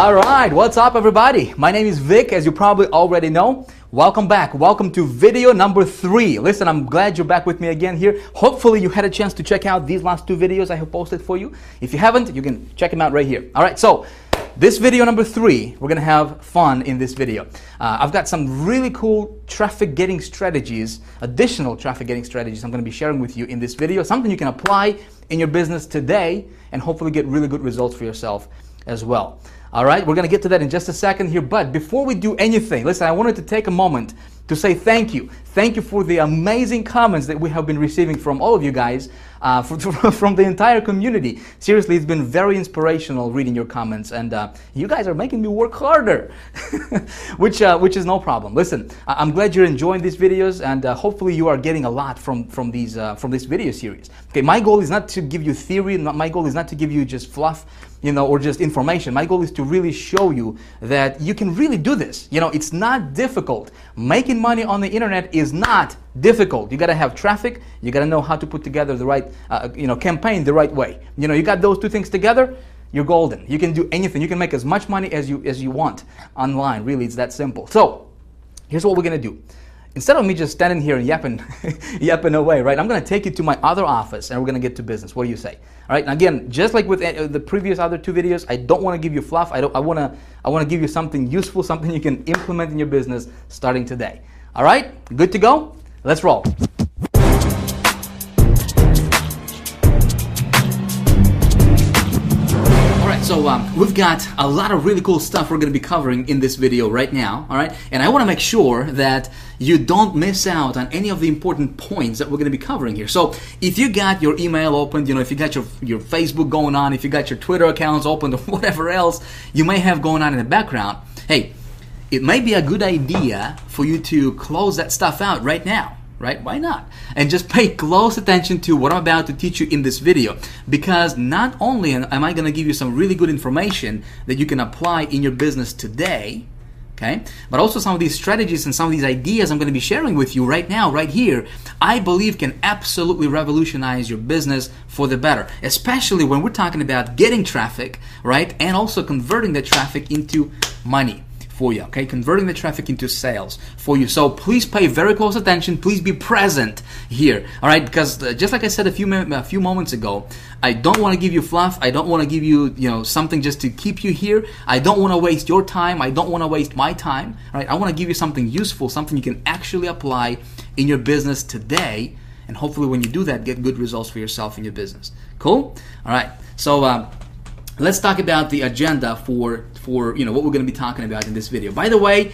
All right, what's up everybody? My name is Vic, as you probably already know. Welcome back. Welcome to video number 3. Listen, I'm glad you're back with me again here. Hopefully you had a chance to check out these last 2 videos I have posted for you. If you haven't, you can check them out right here. All right, so this video number 3, we're going to have fun in this video. I've got some really cool traffic getting strategies, additional traffic getting strategies I'm going to be sharing with you in this video. Something you can apply in your business today and hopefully get really good results for yourself as well. All right, we're going to get to that in just a second here. But before we do anything, listen, I wanted to take a moment to say thank you. Thank you for the amazing comments that we have been receiving from all of you guys, from the entire community. Seriously, it's been very inspirational reading your comments, and you guys are making me work harder, which is no problem. Listen, I'm glad you're enjoying these videos, and hopefully you are getting a lot from this video series. Okay, my goal is not to give you theory. My goal is not to give you just fluff, or just information. My goal is to really show you that you can really do this. It's not difficult. Making money on the internet is not difficult. You got to have traffic. You got to know how to put together the right, campaign the right way. You got those 2 things together, you're golden. You can do anything. You can make as much money as you want online. Really, it's that simple. So, here's what we're gonna do. Instead of me just standing here and yapping away, right? I'm going to take you to my other office and we're going to get to business. What do you say? All right. And again, just like with the previous other 2 videos, I don't want to give you fluff. I want to give you something useful, something you can implement in your business starting today. All right. Good to go? Let's roll. So we've got a lot of really cool stuff we're going to be covering in this video right now, all right? And I want to make sure that you don't miss out on any of the important points that we're going to be covering here. So if you got your email opened, if you got your Facebook going on, if you got your Twitter accounts opened or whatever else you may have going on in the background, hey, it may be a good idea for you to close that stuff out right now. Right? Why not? And just pay close attention to what I'm about to teach you in this video, because not only am I going to give you some really good information that you can apply in your business today, okay, but also some of these strategies and some of these ideas I'm going to be sharing with you right now, right here, I believe can absolutely revolutionize your business for the better, especially when we're talking about getting traffic, right, and also converting that traffic into money for you, okay? Converting the traffic into sales for you. So please pay very close attention. Please be present here, all right? Because just like I said a few moments ago, I don't want to give you fluff. I don't want to give you, something just to keep you here. I don't want to waste your time. I don't want to waste my time, all right? I want to give you something useful, something you can actually apply in your business today, and hopefully when you do that, get good results for yourself in your business. Cool? All right. So let's talk about the agenda for what we're going to be talking about in this video. By the way,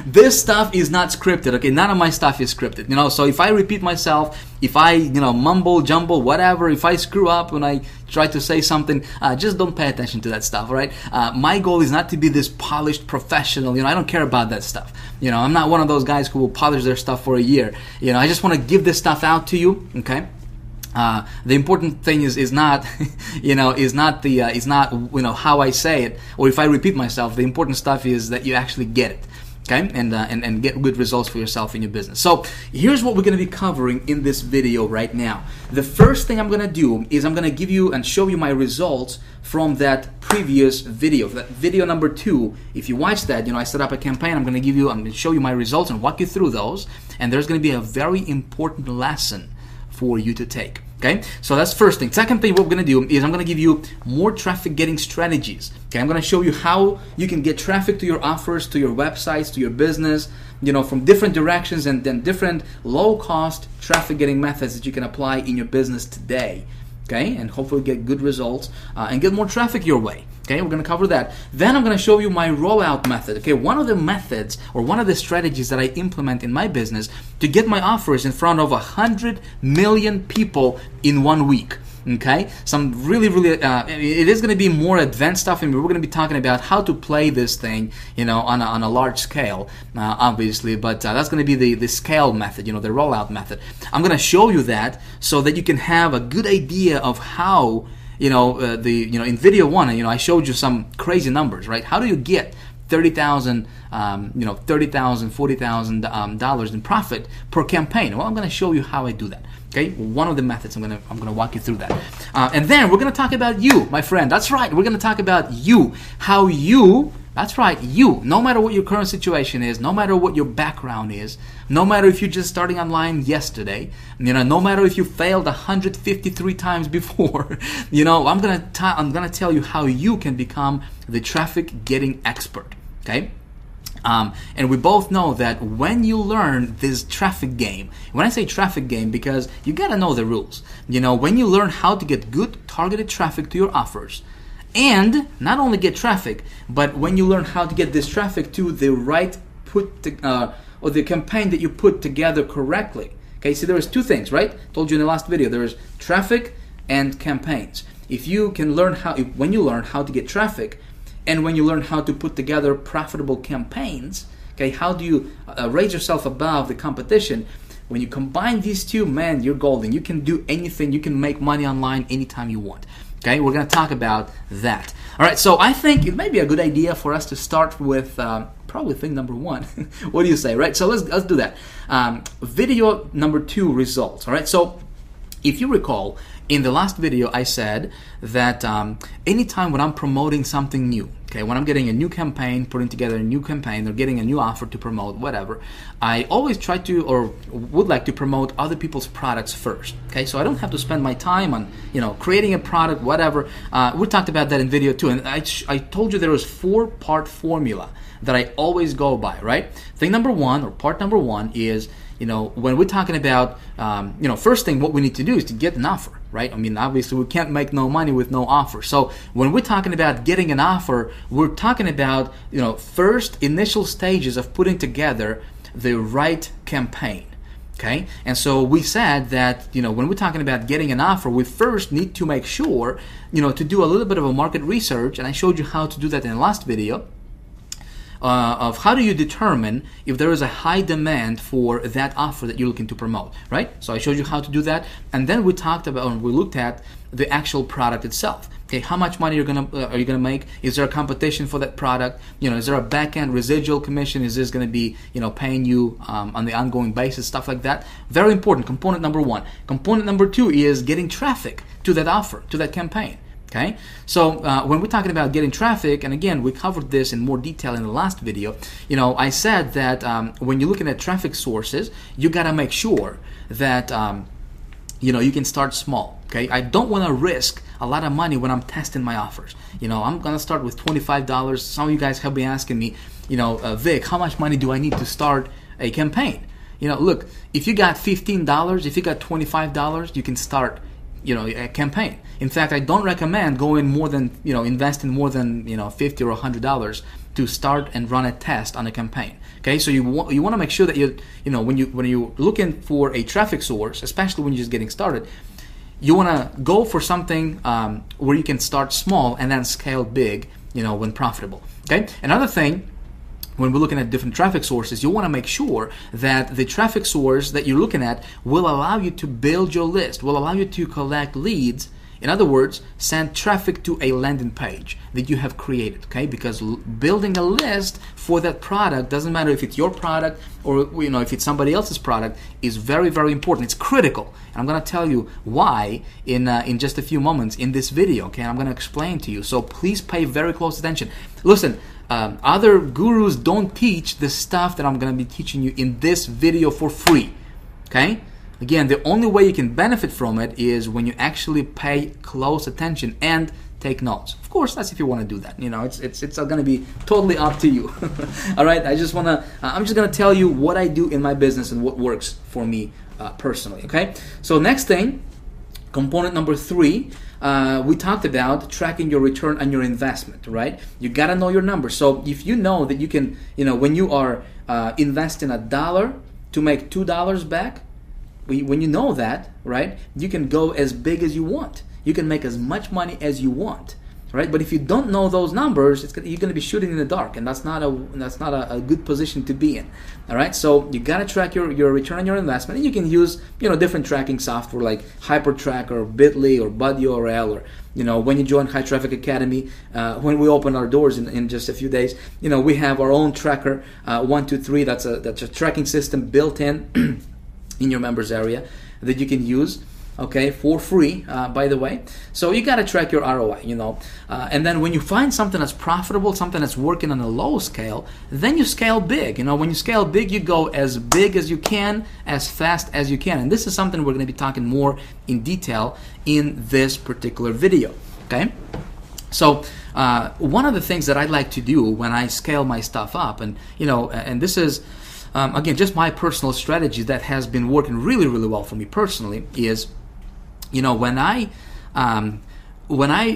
this stuff is not scripted, okay? None of my stuff is scripted, so if I repeat myself, if I, mumble, jumble, whatever, if I screw up when I try to say something, just don't pay attention to that stuff, all right? My goal is not to be this polished professional, I don't care about that stuff. I'm not one of those guys who will polish their stuff for a year. I just want to give this stuff out to you, okay? The important thing is not, how I say it, or if I repeat myself. The important stuff is that you actually get it, okay, and get good results for yourself in your business. So here's what we're going to be covering in this video right now. The first thing I'm going to do is I'm going to give you and show you my results from that previous video, that video number 2. If you watch that, I set up a campaign. I'm going to show you my results and walk you through those. And there's going to be a very important lesson for you to take. Okay, so that's first thing. Second thing, what we're going to do is I'm going to give you more traffic getting strategies. Okay, I'm going to show you how you can get traffic to your offers, to your websites, to your business, from different directions, and then different low-cost traffic getting methods that you can apply in your business today. Okay, and hopefully get good results and get more traffic your way. Okay, we're going to cover that. Then I'm going to show you my rollout method. Okay, one of the methods or one of the strategies that I implement in my business to get my offers in front of 100 million people in 1 week. Okay, some really, it is going to be more advanced stuff, and we're going to be talking about how to play this thing, on a large scale, obviously. But that's going to be the scale method, the rollout method. I'm going to show you that so that you can have a good idea of how, in video 1, I showed you some crazy numbers, right? How do you get $30,000, $30,000, $40,000 in profit per campaign. Well, I'm going to show you how I do that. Okay, one of the methods. I'm gonna walk you through that, and then we're going to talk about you, my friend. That's right. We're going to talk about you, how you. That's right, you. No matter what your current situation is, no matter what your background is, no matter if you're just starting online yesterday, no matter if you failed 153 times before, I'm gonna tell you how you can become the traffic getting expert. Okay. And we both know that when you learn this traffic game, when I say traffic game, because you gotta know the rules. When you learn how to get good targeted traffic to your offers, and not only get traffic, but when you learn how to get this traffic to the right or the campaign that you put together correctly. Okay, see, there is two things, right? Told you in the last video, there is traffic and campaigns. If you can learn when you learn how to get traffic, and when you learn how to put together profitable campaigns, okay, how do you raise yourself above the competition? When you combine these two, man, you're golden. You can do anything. You can make money online anytime you want. Okay, we're going to talk about that. All right, so I think it may be a good idea for us to start with probably thing number one. What do you say, right? So let's do that. Video number 2, results. All right, so if you recall, in the last video I said that anytime when I'm promoting something new, okay, when I'm getting a new campaign, putting together a new campaign, or getting a new offer to promote, whatever, I always try to, or would like to, promote other people's products first. Okay, so I don't have to spend my time on creating a product, whatever. We talked about that in video 2, and I told you there was 4-part formula that I always go by. Right? Thing number 1, or part number 1, is when we're talking about, first thing what we need to do is to get an offer, right? I mean, obviously we can't make no money with no offer. So when we're talking about getting an offer, we're talking about, first initial stages of putting together the right campaign. Okay, and so we said that when we're talking about getting an offer, we first need to make sure to do a little bit of a market research, and I showed you how to do that in the last video. Of how do you determine if there is a high demand for that offer that you're looking to promote, right? So I showed you how to do that, and then we looked at the actual product itself. Okay, how much money are you gonna make? Is there a competition for that product? Is there a back-end residual commission? Is this gonna be paying you on the ongoing basis? Stuff like that. Very important. Component number 1. Component number 2 is getting traffic to that offer, to that campaign. Okay, so when we're talking about getting traffic, and again, we covered this in more detail in the last video, I said that when you're looking at traffic sources, you got to make sure that, you can start small. Okay, I don't want to risk a lot of money when I'm testing my offers. I'm going to start with $25. Some of you guys have been asking me, Vic, how much money do I need to start a campaign? Look, if you got $15, if you got $25, you can start a campaign. In fact, I don't recommend going more than, investing more than, $50 or $100 to start and run a test on a campaign. Okay, so you want to make sure that when you're looking for a traffic source, especially when you're just getting started, you want to go for something where you can start small and then scale big, when profitable. Okay, another thing, when we're looking at different traffic sources, you want to make sure that the traffic source that you're looking at will allow you to build your list, will allow you to collect leads. In other words, send traffic to a landing page that you have created, okay? Because building a list for that product, doesn't matter if it's your product or if it's somebody else's product, is very, very important. It's critical. And I'm going to tell you why in just a few moments in this video, okay? I'm going to explain to you. So please pay very close attention. Listen, other gurus don't teach the stuff that I'm going to be teaching you in this video for free, okay? Again, the only way you can benefit from it is when you actually pay close attention and take notes. Of course, that's if you want to do that. It's going to be totally up to you. All right, I'm just going to tell you what I do in my business and what works for me personally. Okay. So next thing, component number 3. We talked about tracking your return on your investment, right? You got to know your numbers. So if you know that you can, when you are investing $1 to make $2 back, when you know that, right, you can go as big as you want. You can make as much money as you want, right? But if you don't know those numbers, you're going to be shooting in the dark, and that's not a good position to be in. All right, so you got to track your return on your investment, and you can use different tracking software like HyperTrack or Bitly or BuddyURL or You know, when you join High Traffic Academy, when we open our doors in just a few days, you know, we have our own tracker, 123. That's a tracking system built in in your members area that you can use, okay, for free, by the way. So you got to track your ROI, you know. And then when you find something that's profitable, something that's working on a low scale, then you scale big. You know, when you scale big, you go as big as you can, as fast as you can. And this is something we're going to be talking more in detail in this particular video, okay? So one of the things that I like to do when I scale my stuff up, and, you know, and this is, again, just my personal strategy that has been working really, really well for me personally is, you know, when I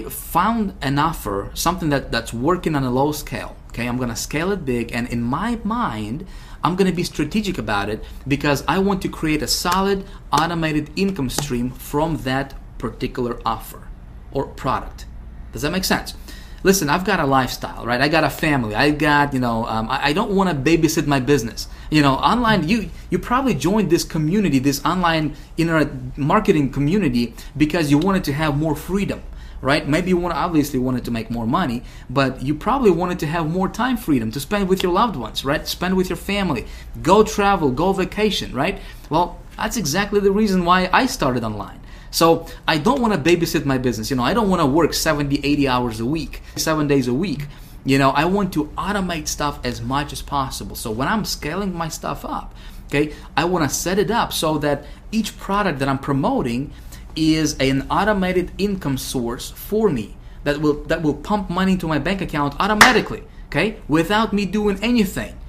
found an offer, something that's working on a low scale, okay, I'm gonna scale it big, and in my mind, I'm gonna be strategic about it because I want to create a solid automated income stream from that particular offer or product. Does that make sense? Listen, I've got a lifestyle, right? I got a family. I got, you know, I don't want to babysit my business. You know, online, you probably joined this community, this online internet marketing community, because you wanted to have more freedom, right? Maybe you obviously wanted to make more money, but you probably wanted to have more time freedom to spend with your loved ones, right? Spend with your family, go travel, go vacation, right? Well, that's exactly the reason why I started online. So I don't want to babysit my business. You know, I don't want to work 70, 80 hours a week, 7 days a week. You know, I want to automate stuff as much as possible. So when I'm scaling my stuff up, okay, I want to set it up so that each product that I'm promoting is an automated income source for me that will pump money into my bank account automatically, okay, without me doing anything.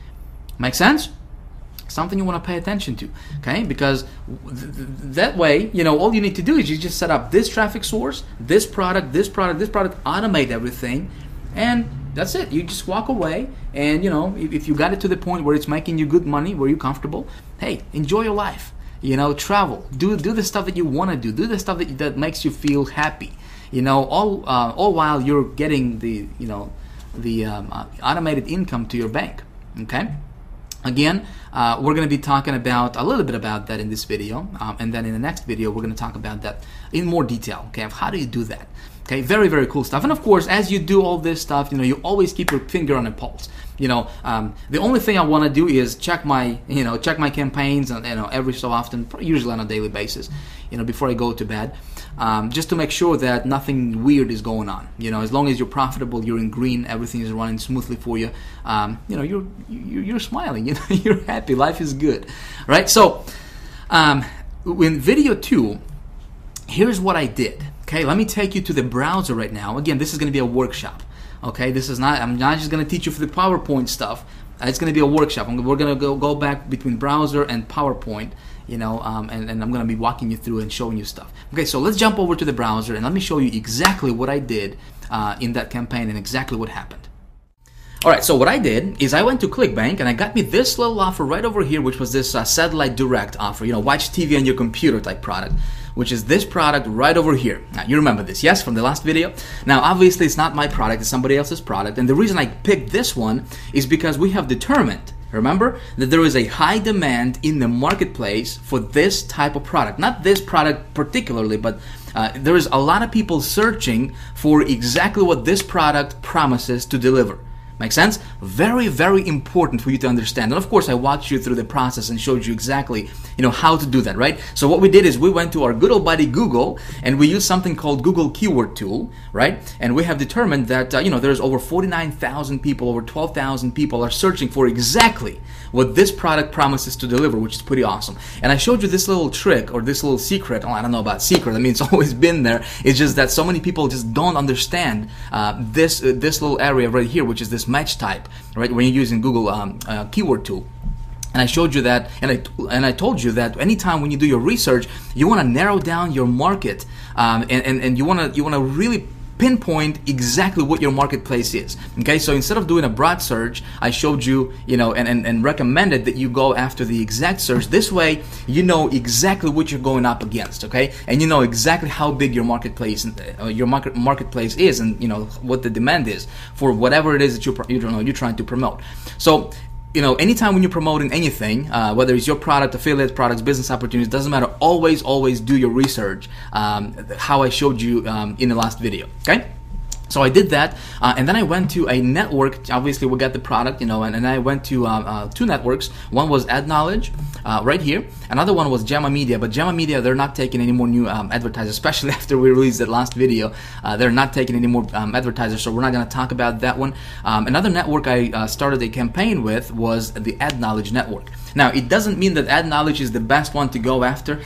Make sense? Something you want to pay attention to, okay? Because that way, you know, all you need to do is you just set up this traffic source, this product, automate everything, and that's it. You just walk away, and, you know, if you got it to the point where it's making you good money, where you're comfortable, hey, enjoy your life. You know, travel, do the stuff that you want to do the stuff that makes you feel happy. You know, all while you're getting the, you know, the automated income to your bank, okay? Again, we're going to be talking about a little bit about that in this video, and then in the next video we're going to talk about that in more detail, okay, of how do you do that. Okay, very, very cool stuff. And of course, as you do all this stuff, you know, you always keep your finger on the pulse. You know, the only thing I want to do is check my campaigns, and, you know, every so often, usually on a daily basis, you know, before I go to bed, just to make sure that nothing weird is going on. You know, as long as you're profitable, you're in green, everything is running smoothly for you. You know, you're smiling. You know, you're happy. Life is good, right? So, in video 2, here's what I did. Okay, let me take you to the browser right now. Again, this is going to be a workshop. Okay, this is not. I'm not just going to teach you for the PowerPoint stuff. It's going to be a workshop. We're going to go back between browser and PowerPoint. You know, and I'm going to be walking you through and showing you stuff. Okay, so let's jump over to the browser and let me show you exactly what I did in that campaign and exactly what happened. All right, so what I did is I went to ClickBank and I got me this little offer right over here, which was this satellite direct offer, you know, watch TV on your computer type product, which is this product right over here. Now, you remember this, yes, from the last video? Now, obviously, it's not my product, it's somebody else's product, and the reason I picked this one is because we have determined, remember, that there is a high demand in the marketplace for this type of product. Not this product particularly, but there is a lot of people searching for exactly what this product promises to deliver. Make sense? Very, very important for you to understand. And of course, I walked you through the process and showed you exactly, you know, how to do that, right? So what we did is we went to our good old buddy Google and we used something called Google Keyword Tool, right? And we have determined that, you know, there's over 49,000 people, over 12,000 people are searching for exactly what this product promises to deliver, which is pretty awesome. And I showed you this little trick or this little secret. Oh, I don't know about secret. I mean, it's always been there. It's just that so many people just don't understand this little area right here, which is this match type, right? When you're using Google Keyword Tool. And I showed you that, and I told you that anytime when you do your research, you want to narrow down your market, and you want to really pinpoint exactly what your marketplace is. Okay, so instead of doing a broad search, I showed you, you know, and recommended that you go after the exact search. This way, you know exactly what you're going up against. Okay, and you know exactly how big your marketplace is, and you know what the demand is for whatever it is that you're trying to promote. So anytime when you're promoting anything, whether it's your product, affiliate products, business opportunities, doesn't matter. Always do your research. How I showed you in the last video. Okay. So I did that, and then I went to a network. Obviously, we got the product, and I went to 2 networks. One was AdKnowledge, right here. Another one was Gemma Media, but Gemma Media, they're not taking any more new advertisers, especially after we released that last video. They're not taking any more advertisers, so we're not going to talk about that one. Another network I started a campaign with was the AdKnowledge network. Now, it doesn't mean that AdKnowledge is the best one to go after.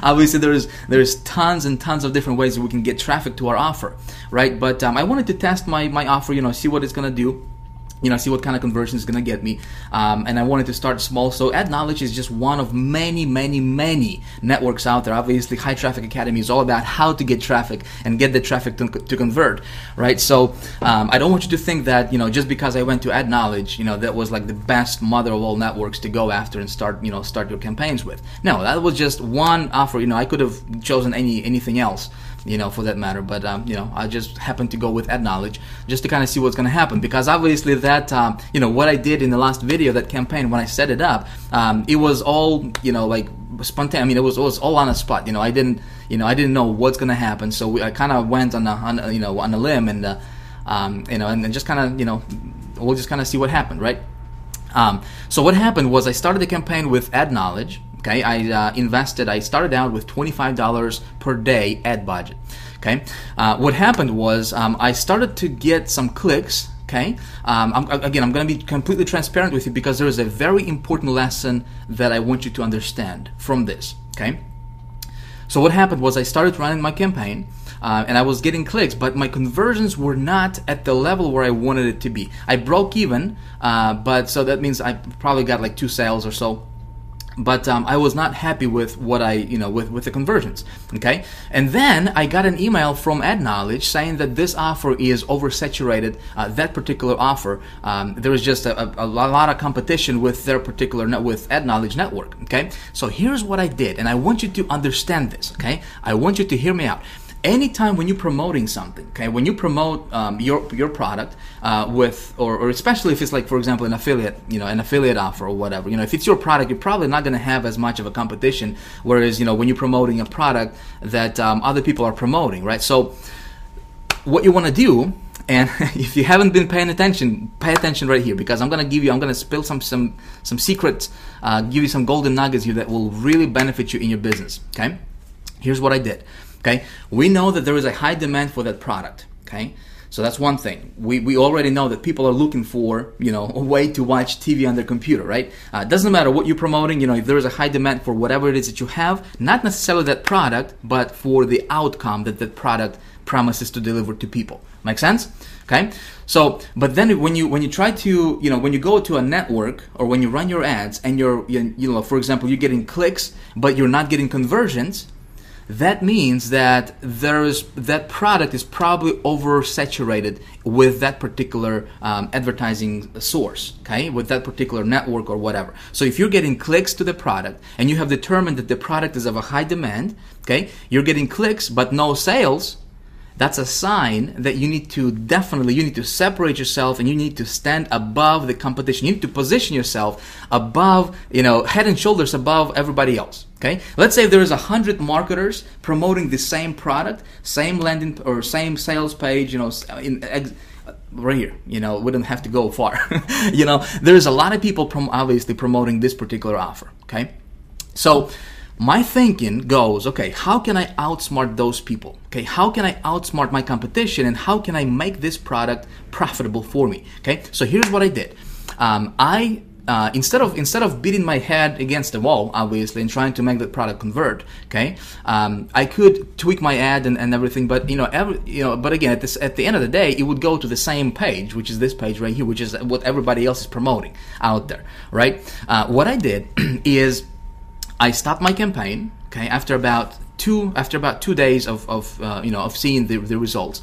Obviously there's tons and tons of different ways that we can get traffic to our offer, right? But I wanted to test my offer, see what it's gonna do. See what kind of conversion it's going to get me. And I wanted to start small. So AdKnowledge is just one of many networks out there. Obviously, High Traffic Academy is all about how to get traffic and get the traffic to convert, right? So I don't want you to think that, just because I went to AdKnowledge, that was like the best mother of all networks to go after and start your campaigns with. No, that was just one offer. I could have chosen anything else, for that matter. But, I just happened to go with AdKnowledge just to kind of see what's going to happen. Because obviously that, what I did in the last video, that campaign, when I set it up, it was all, like spontaneous. I mean, it was all on the spot. I didn't know what's going to happen. So I kind of went on a limb and just kind of, we'll just kind of see what happened, right? So what happened was I started the campaign with AdKnowledge. Okay, I started out with $25 per day ad budget. Okay, what happened was I started to get some clicks. Okay, I'm going to be completely transparent with you because there is a very important lesson that I want you to understand from this. Okay, so what happened was I started running my campaign. And I was getting clicks, but my conversions were not at the level where I wanted it to be. I broke even, but so that means I probably got like 2 sales or so. But I was not happy with what with the conversions. Okay, and then I got an email from AdKnowledge saying that this offer is oversaturated. That particular offer, there was just a lot of competition with their particular with AdKnowledge network. Okay, so here's what I did, and I want you to understand this. Okay, I want you to hear me out. Anytime when you're promoting something, okay, when you promote your product with, or especially if it's like, for example, an affiliate offer or whatever, if it's your product, you're probably not going to have as much of a competition. Whereas, when you're promoting a product that other people are promoting, right? So what you want to do, and if you haven't been paying attention, pay attention right here, because I'm going to spill some secrets, give you some golden nuggets here that will really benefit you in your business. Okay, here's what I did. Okay, we know that there is a high demand for that product. Okay, so that's one thing. We already know that people are looking for, a way to watch TV on their computer, right? It doesn't matter what you're promoting, if there is a high demand for whatever it is that you have, not necessarily that product, but for the outcome that that product promises to deliver to people. Make sense? Okay, so but then when you try to when you go to a network or when you run your ads and you're for example, you're getting clicks but you're not getting conversions, that means that that product is probably oversaturated with that particular advertising source, okay, with that particular network or whatever. So if you're getting clicks to the product and you have determined that the product is of a high demand, okay, you're getting clicks but no sales, that's a sign that you need to separate yourself and you need to stand above the competition. You need to position yourself above, head and shoulders above everybody else. Okay, let's say there is 100 marketers promoting the same product, same landing or same sales page, right here. We don't have to go far. There's a lot of people obviously promoting this particular offer. Okay, so my thinking goes, okay, how can I outsmart those people? Okay, how can I outsmart my competition, and how can I make this product profitable for me? Okay, so here's what I did. Instead of beating my head against the wall, obviously, and trying to make that product convert, okay, I could tweak my ad and everything, but but again, at the end of the day, it would go to the same page, which is this page right here, which is what everybody else is promoting out there, right? What I did is I stopped my campaign, okay, after about 2 days of seeing the results.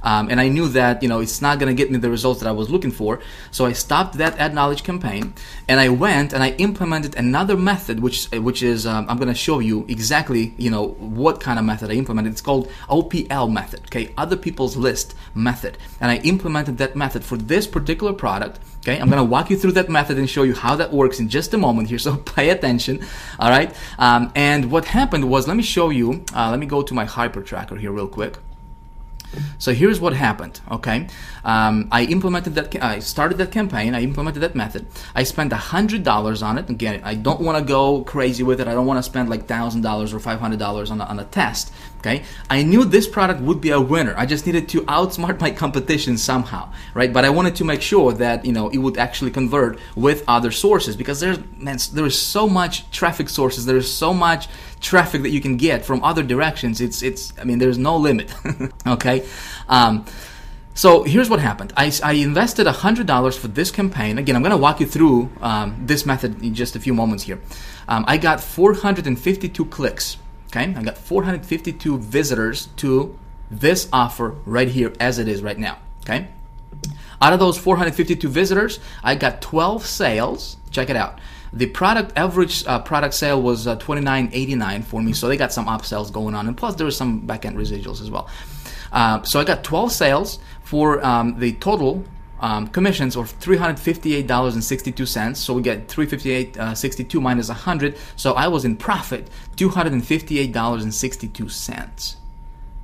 and I knew that it's not going to get me the results that I was looking for. So I stopped that ad knowledge campaign, and I went and I implemented another method, which is I'm going to show you exactly what kind of method I implemented. It's called OPL method, okay, other people's list method, and I implemented that method for this particular product. Okay, I'm going to walk you through that method and show you how that works in just a moment here, so pay attention, all right? And what happened was, let me show you, let me go to my Hyper Tracker here real quick. So here's what happened, okay? I implemented that, I started that campaign, I implemented that method. I spent $100 on it. Again, I don't want to go crazy with it. I don't want to spend like $1,000 or $500 on a test, okay? I knew this product would be a winner. I just needed to outsmart my competition somehow, right? But I wanted to make sure that, it would actually convert with other there is so much traffic sources, there is so much traffic that you can get from other directions. There's no limit. Okay. So here's what happened. I invested $100 for this campaign. Again, I'm going to walk you through this method in just a few moments here. I got 452 clicks. Okay, I got 452 visitors to this offer right here as it is right now. Okay, out of those 452 visitors, I got 12 sales. Check it out. The average product sale was $29.89 for me, so they got some upsells going on, and plus there was some back-end residuals as well. So I got 12 sales for the total commissions of $358.62. So we get $358.62 minus 100. So I was in profit $258.62.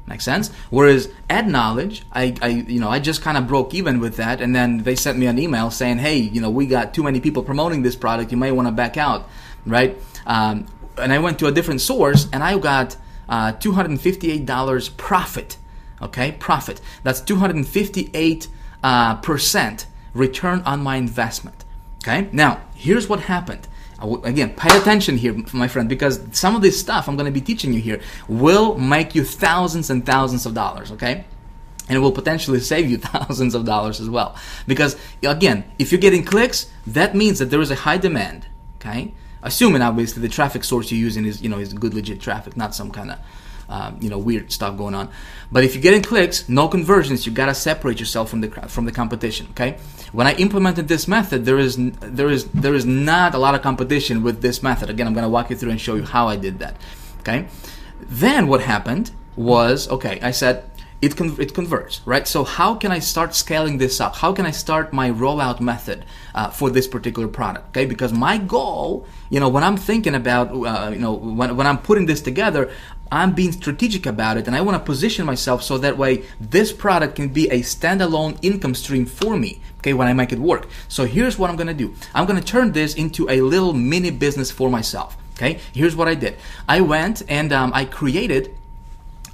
Make sense? Whereas ad knowledge, I just kind of broke even with that, and then they sent me an email saying, hey, we got too many people promoting this product. You may want to back out, right? And I went to a different source, and I got $258 profit. Okay, profit. That's 258% return on my investment. Okay, now here's what happened. Again, pay attention here, my friend, because some of this stuff I'm going to be teaching you here will make you thousands and thousands of dollars, okay? And it will potentially save you thousands of dollars as well. Because, again, if you're getting clicks, that means that there is a high demand, okay? Assuming, obviously, the traffic source you're using is, is good, legit traffic, not some kind of weird stuff going on. But if you're getting clicks, no conversions, you gotta separate yourself from the competition. Okay. When I implemented this method, there is not a lot of competition with this method. Again, I'm gonna walk you through and show you how I did that. Okay. Then what happened was, okay, I said it converts, right? So how can I start scaling this up? How can I start my rollout method for this particular product? Okay, because my goal, when I'm thinking about, when I'm putting this together, I'm being strategic about it, and I want to position myself so that way this product can be a standalone income stream for me, okay, when I make it work. So here's what I'm going to do. I'm going to turn this into a little mini business for myself, okay? Here's what I did. I went and I created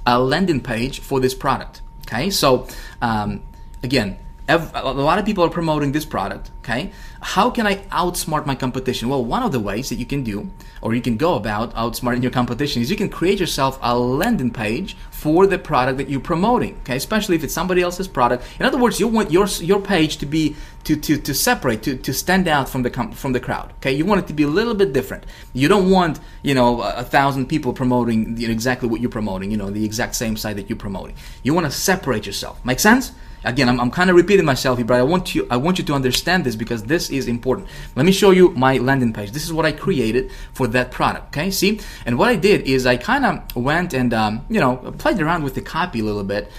a landing page for this product, okay? So again, a lot of people are promoting this product, okay? How can I outsmart my competition? Well, one of the ways that you can do, or you can go about outsmarting your competition, is you can create yourself a landing page for the product that you're promoting, okay? Especially if it's somebody else's product. In other words, you want your page to be to separate, to stand out from the crowd, okay? You want it to be a little bit different. You don't want 1,000 people promoting exactly what you're promoting, the exact same site that you're promoting. You want to separate yourself. Make sense? Again, I'm kind of repeating myself here, but I want you to understand this because this is important. Let me show you my landing page. This is what I created for that product, okay? See? And what I did is I kind of went and, played around with the copy a little bit.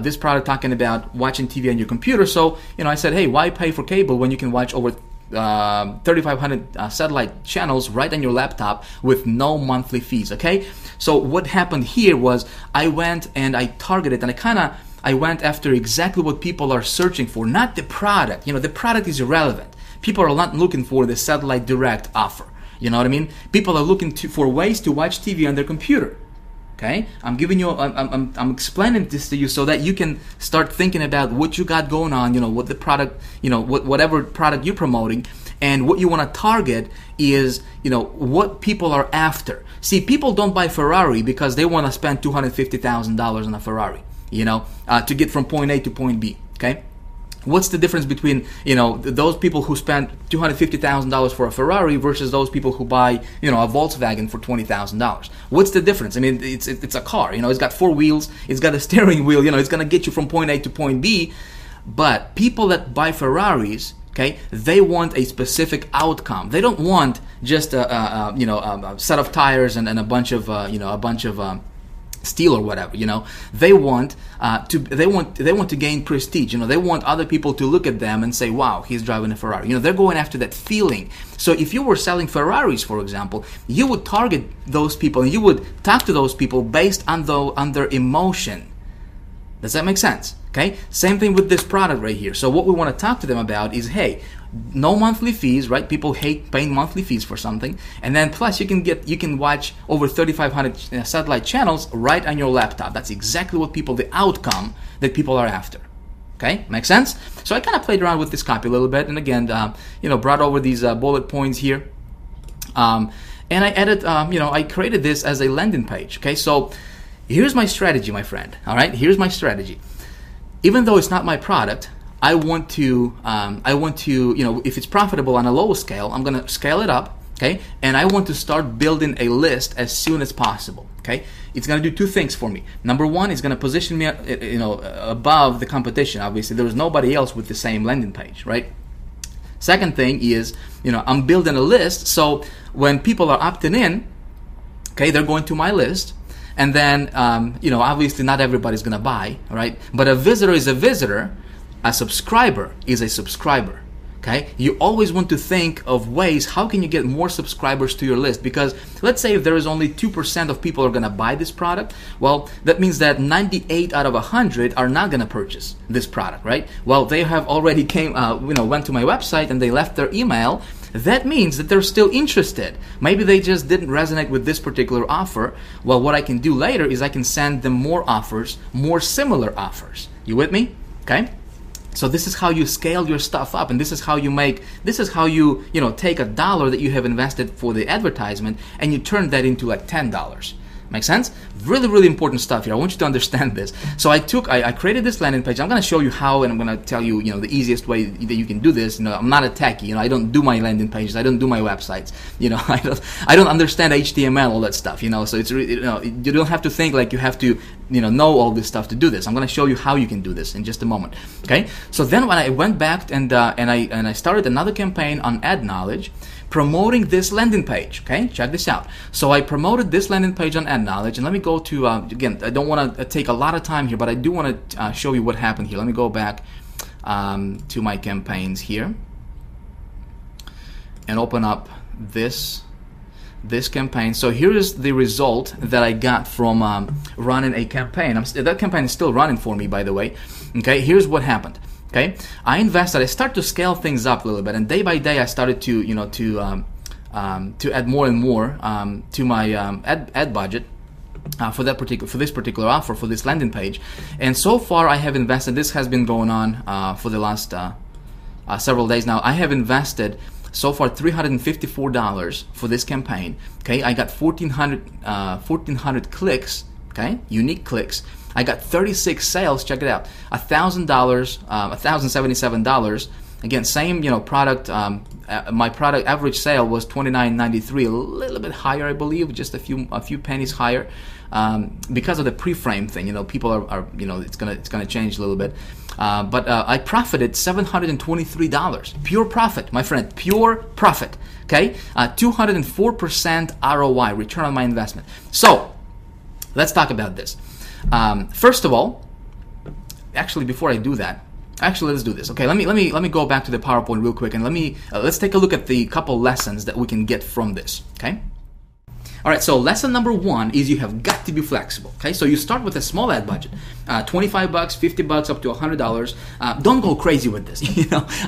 This product talking about watching TV on your computer. So, I said, hey, why pay for cable when you can watch over 3,500 satellite channels right on your laptop with no monthly fees, okay? So what happened here was I went and I targeted, and I went after exactly what people are searching for, not the product. The product is irrelevant. People are not looking for the satellite direct offer. You know what I mean? People are looking for ways to watch TV on their computer. Okay? I'm giving you, I'm explaining this to you so that you can start thinking about what you got going on, what the product, whatever product you're promoting, and what you want to target is, what people are after. See, people don't buy Ferrari because they want to spend $250,000 on a Ferrari. To get from point A to point B, okay? What's the difference between, you know, those people who spend $250,000 for a Ferrari versus those people who buy, you know, a Volkswagen for $20,000? What's the difference? I mean, it's a car, you know, it's got 4 wheels, it's got a steering wheel, you know, it's going to get you from point A to point B. But people that buy Ferraris, okay, they want a specific outcome. They don't want just a set of tires and a bunch of steel or whatever, you know. They want to gain prestige. You know, they want other people to look at them and say, "Wow, he's driving a Ferrari." You know, they're going after that feeling. So if you were selling Ferraris, for example, you would target those people and you would talk to those people based on their emotion. Does that make sense? Okay. Same thing with this product right here. So what we want to talk to them about is, hey, no monthly fees, right? People hate paying monthly fees for something, and then plus you can watch over 3,500 satellite channels right on your laptop. That's exactly the outcome that people are after. Okay, makes sense? So I kind of played around with this copy a little bit, and again, brought over these bullet points here, and I added, I created this as a landing page. Okay, so here's my strategy, my friend. All right, here's my strategy. Even though it's not my product, I want to, if it's profitable on a lower scale, I'm going to scale it up, okay? And I want to start building a list as soon as possible, okay? It's going to do 2 things for me. Number 1, it's going to position me, above the competition. Obviously, there's nobody else with the same landing page, right? Second thing is, I'm building a list, so when people are opting in, okay, they're going to my list. And then, obviously not everybody's going to buy, right? But a visitor is a visitor. A subscriber is a subscriber, okay? You always want to think of ways, how can you get more subscribers to your list? Because let's say if there is only 2% of people are going to buy this product, well, that means that 98 out of 100 are not going to purchase this product, right? Well, they have already went to my website and they left their email. That means that they're still interested. Maybe they just didn't resonate with this particular offer. Well, what I can do later is I can send them more offers, more similar offers. You with me? Okay? So this is how you scale your stuff up, and this is how you take $1 that you have invested for the advertisement and you turn that into like $10. Make sense? Really, really important stuff here. I want you to understand this. So I created this landing page. I'm going to show you how, and I'm going to tell you, the easiest way that you can do this. I'm not a techie. I don't do my landing pages. I don't do my websites. I don't understand HTML, all that stuff. So it's you don't have to think like you have to, know all this stuff to do this. I'm going to show you how you can do this in just a moment. Okay? So then when I went back and I started another campaign on Ad Knowledge, promoting this landing page. Okay, check this out. So I promoted this landing page on Ad Knowledge, and let me go to again, I don't want to take a lot of time here, but I do want to show you what happened here. Let me go back to my campaigns here and open up this campaign. So here is the result that I got from running a campaign. That campaign is still running for me, by the way. Okay, here's what happened. Okay, I start to scale things up a little bit, and day by day I started to add more and more to my ad budget for this particular offer, for this landing page. And so far I have invested, this has been going on for the last several days now. I have invested so far $354 for this campaign. Okay, I got 1,400 clicks, okay, unique clicks. I got 36 sales. Check it out. $1,000, $1,077. Again, same product. My product average sale was $29.93, a little bit higher, I believe, just a few pennies higher, because of the pre-frame thing. People are it's gonna change a little bit. But I profited $723. Pure profit, my friend. Pure profit. Okay, 204% ROI, return on my investment. So let's talk about this. First of all, actually, before I do that, let's do this. Okay, let me go back to the PowerPoint real quick, and let's take a look at the couple lessons that we can get from this. Okay. All right, so lesson number 1 is you have got to be flexible. Okay, so you start with a small ad budget, $25, $50, up to $100. Don't go crazy with this.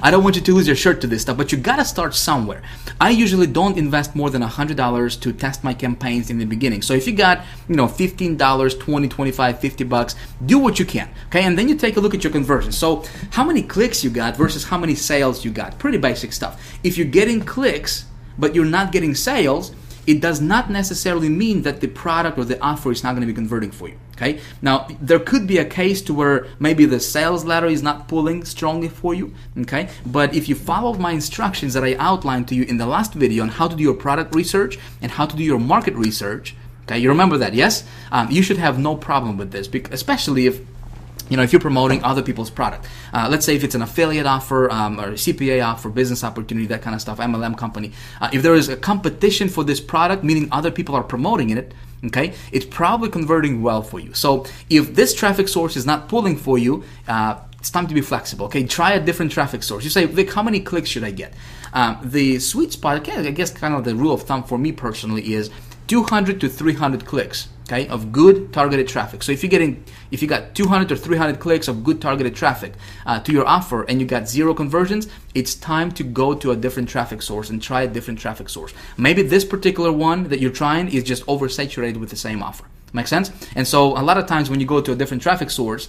I don't want you to lose your shirt to this stuff, but you gotta start somewhere. I usually don't invest more than $100 to test my campaigns in the beginning. So if you got $15, $20, $25, $50, do what you can. Okay, and then you take a look at your conversion. So how many clicks you got versus how many sales you got? Pretty basic stuff. If you're getting clicks but you're not getting sales, it does not necessarily mean that the product or the offer is not going to be converting for you. Okay. Now, there could be a case to where maybe the sales ladder is not pulling strongly for you. Okay. But if you followed my instructions that I outlined to you in the last video on how to do your product research and how to do your market research, okay, you remember that, yes? You should have no problem with this, especially if if you're promoting other people's product. Let's say if it's an affiliate offer or a CPA offer, business opportunity, that kind of stuff, MLM company. If there is a competition for this product, meaning other people are promoting it, okay, it's probably converting well for you. So if this traffic source is not pulling for you, it's time to be flexible. Okay, try a different traffic source. You say, Vic, how many clicks should I get? The sweet spot, okay, I guess kind of the rule of thumb for me personally is 200 to 300 clicks. Okay, of good targeted traffic. So if you got 200 or 300 clicks of good targeted traffic to your offer and you got 0 conversions, it's time to go to a different traffic source and try a different traffic source. Maybe this particular one that you're trying is just oversaturated with the same offer. Make sense? And so a lot of times when you go to a different traffic source,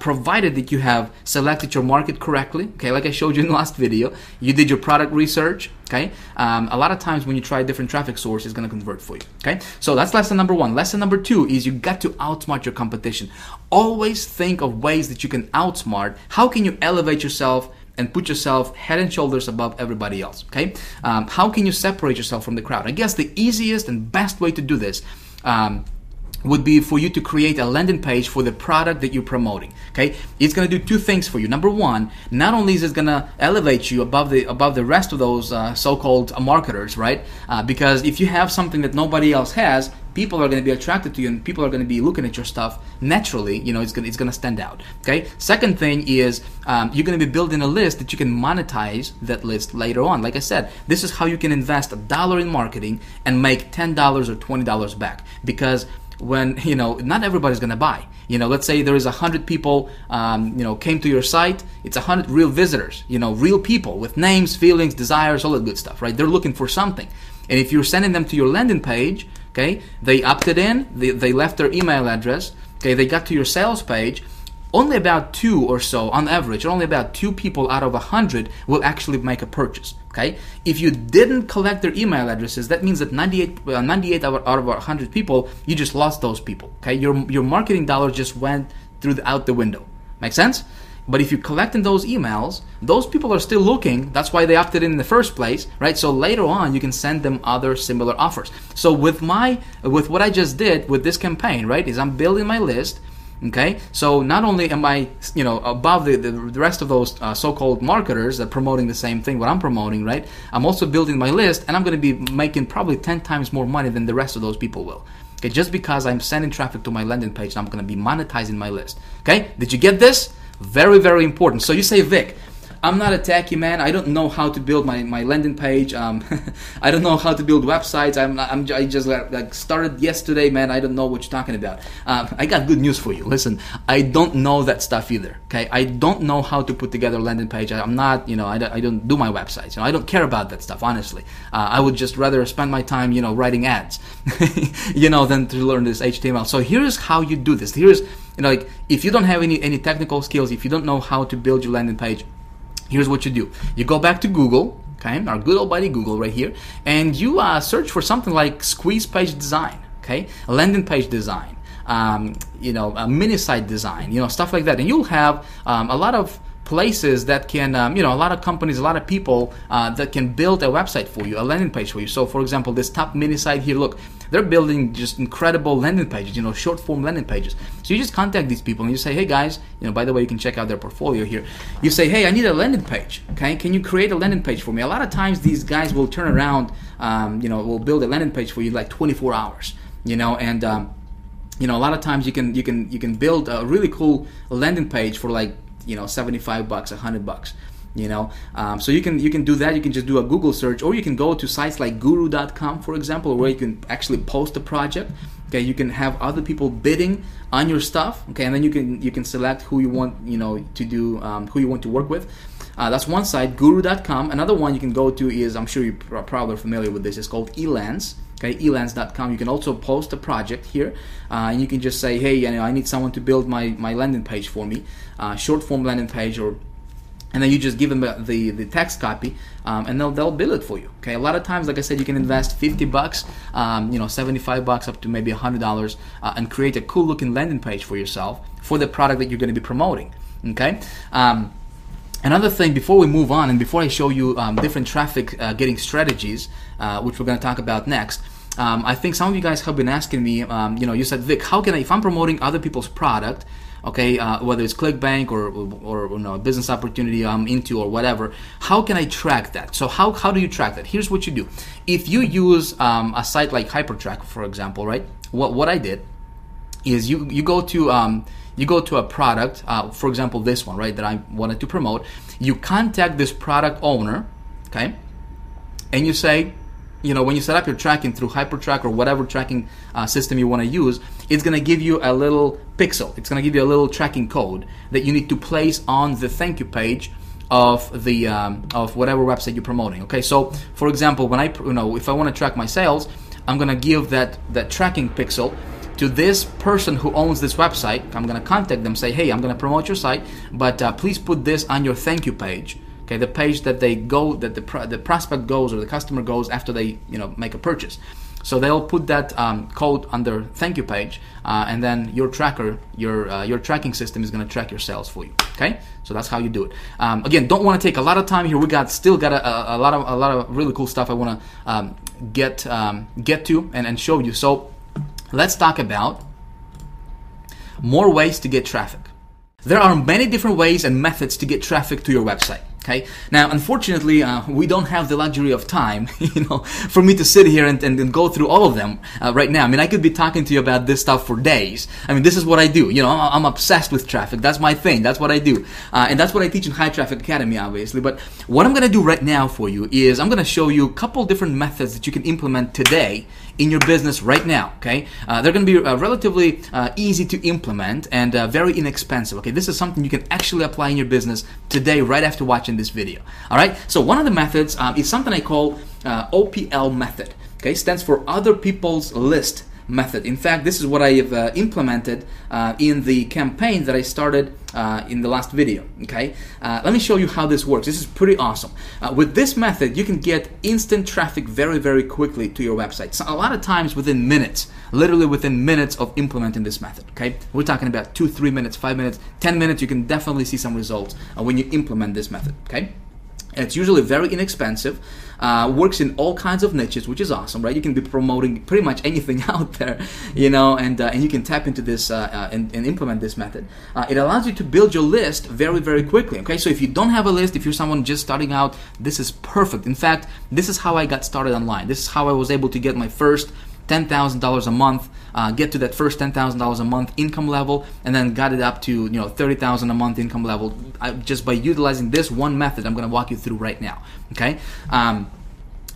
provided that you have selected your market correctly, okay, like I showed you in the last video, you did your product research, okay, a lot of times when you try a different traffic source, it's going to convert for you, okay? So that's lesson number 1. Lesson number 2 is you got to outsmart your competition. Always think of ways that you can outsmart. How can you elevate yourself and put yourself head and shoulders above everybody else, okay? How can you separate yourself from the crowd? I guess the easiest and best way to do this would be for you to create a landing page for the product that you're promoting. Okay, it's going to do 2 things for you. Number 1, not only is it going to elevate you above the rest of those so-called marketers, right? Because if you have something that nobody else has, people are going to be attracted to you, and people are going to be looking at your stuff naturally. It's going to stand out. Okay. Second thing is you're going to be building a list that you can monetize that list later on. Like I said, this is how you can invest $1 in marketing and make $10 or $20 back, because when not everybody's gonna buy. Let's say there is 100 people came to your site. It's 100 real visitors, real people with names, feelings, desires, all that good stuff, right? They're looking for something, and if you're sending them to your landing page, okay, they opted in, they left their email address, okay, they got to your sales page. Only about 2 or so, on average, only about 2 people out of 100 will actually make a purchase. Okay, if you didn't collect their email addresses, that means that 98 out of 100 people, you just lost those people. Okay, your marketing dollar just went out the window. Make sense? But if you're collecting those emails, those people are still looking. That's why they opted in the first place, right? So later on, you can send them other similar offers. So with what I just did with this campaign, right, is I'm building my list. Okay, so not only am I, above the rest of those so-called marketers that are promoting the same thing, what I'm promoting, right? I'm also building my list, and I'm going to be making probably 10 times more money than the rest of those people will. Okay, just because I'm sending traffic to my landing page, I'm going to be monetizing my list. Okay, did you get this? Very, very important. So you say, Vic, I'm not a techie man. I don't know how to build my landing page. I don't know how to build websites. I just started yesterday, man. I don't know what you're talking about. I got good news for you. Listen, I don't know that stuff either. Okay, I don't know how to put together a landing page. I'm not, I don't do my websites. I don't care about that stuff, honestly. I would just rather spend my time, writing ads, than to learn this HTML. So here's how you do this. Here's, if you don't have any technical skills, if you don't know how to build your landing page, here's what you do. You go back to Google, okay, our good old buddy Google right here, and you search for something like squeeze page design, okay, a landing page design, a mini site design, stuff like that. And you'll have a lot of places that can, a lot of companies, a lot of people that can build a website for you, a landing page for you. So, for example, this top mini site here, look, they're building just incredible landing pages, short form landing pages. So you just contact these people and you say, hey guys, by the way, you can check out their portfolio here. You say, hey, I need a landing page. Okay, can you create a landing page for me? A lot of times these guys will turn around, will build a landing page for you like 24 hours, and a lot of times you can build a really cool landing page for like $75, $100. So you can do that. You can just do a Google search, or you can go to sites like guru.com, for example, where you can actually post a project. Okay, you can have other people bidding on your stuff. Okay, and then you can select who you want to do, who you want to work with. That's one site, guru.com. Another one you can go to is, I'm sure you're probably familiar with this, it's called Elance. Okay, elance.com. You can also post a project here, and you can just say, hey, I need someone to build my landing page for me, short form landing page, or and then you just give them the text copy, and they'll build it for you. Okay, a lot of times, like I said, you can invest $50, $75 up to maybe $100, and create a cool looking landing page for yourself for the product that you're going to be promoting. Okay. Another thing, before we move on and before I show you different traffic getting strategies, which we're going to talk about next, I think some of you guys have been asking me, you said, Vic, how can I, if I'm promoting other people's product, okay, whether it's ClickBank or a business opportunity I'm into or whatever, how can I track that? So how do you track that? Here's what you do. If you use a site like Hypertrack, for example, right? What I did is you go to a product, for example, this one, right, that I wanted to promote. You contact this product owner, okay, and you say, when you set up your tracking through Hypertrack or whatever tracking system you want to use, it's going to give you a little pixel. It's going to give you a little tracking code that you need to place on the thank you page of the of whatever website you're promoting. Okay, so for example, when if I want to track my sales, I'm going to give that tracking pixel to this person who owns this website. I'm going to contact them, say, hey, I'm going to promote your site, but please put this on your thank you page. Okay, the page that the prospect goes or the customer goes after they make a purchase. So they'll put that code on their thank you page, and then your tracker, your tracking system is going to track your sales for you. Okay, so that's how you do it. Again, don't want to take a lot of time here. We still got a lot of really cool stuff I want to get to and show you. So let's talk about more ways to get traffic. There are many different ways and methods to get traffic to your website. Okay. Now, unfortunately, we don't have the luxury of time, for me to sit here and go through all of them right now. I mean, I could be talking to you about this stuff for days. I mean, this is what I do. I'm obsessed with traffic. That's my thing. That's what I do, and that's what I teach in High Traffic Academy, obviously. But what I'm going to do right now for you is I'm going to show you a couple different methods that you can implement today in your business right now. Okay, they're going to be relatively easy to implement and very inexpensive. Okay, this is something you can actually apply in your business today, right after watching this video. All right, so one of the methods is something I call OPL method. Okay, stands for Other People's List method. In fact, this is what I have implemented in the campaign that I started in the last video. Okay, let me show you how this works. This is pretty awesome. With this method, you can get instant traffic very, very quickly to your website. So a lot of times within minutes, literally within minutes of implementing this method. Okay, we're talking about 2, 3 minutes, 5 minutes, 10 minutes. You can definitely see some results when you implement this method. Okay. It's usually very inexpensive, works in all kinds of niches, which is awesome, right? You can be promoting pretty much anything out there, and you can tap into this and implement this method. It allows you to build your list very, very quickly, okay? So if you don't have a list, if you're someone just starting out, this is perfect. In fact, this is how I got started online. This is how I was able to get my first $10,000 a month, get to that first $10,000 a month income level, and then got it up to $30,000 a month income level just by utilizing this one method I'm going to walk you through right now. Okay,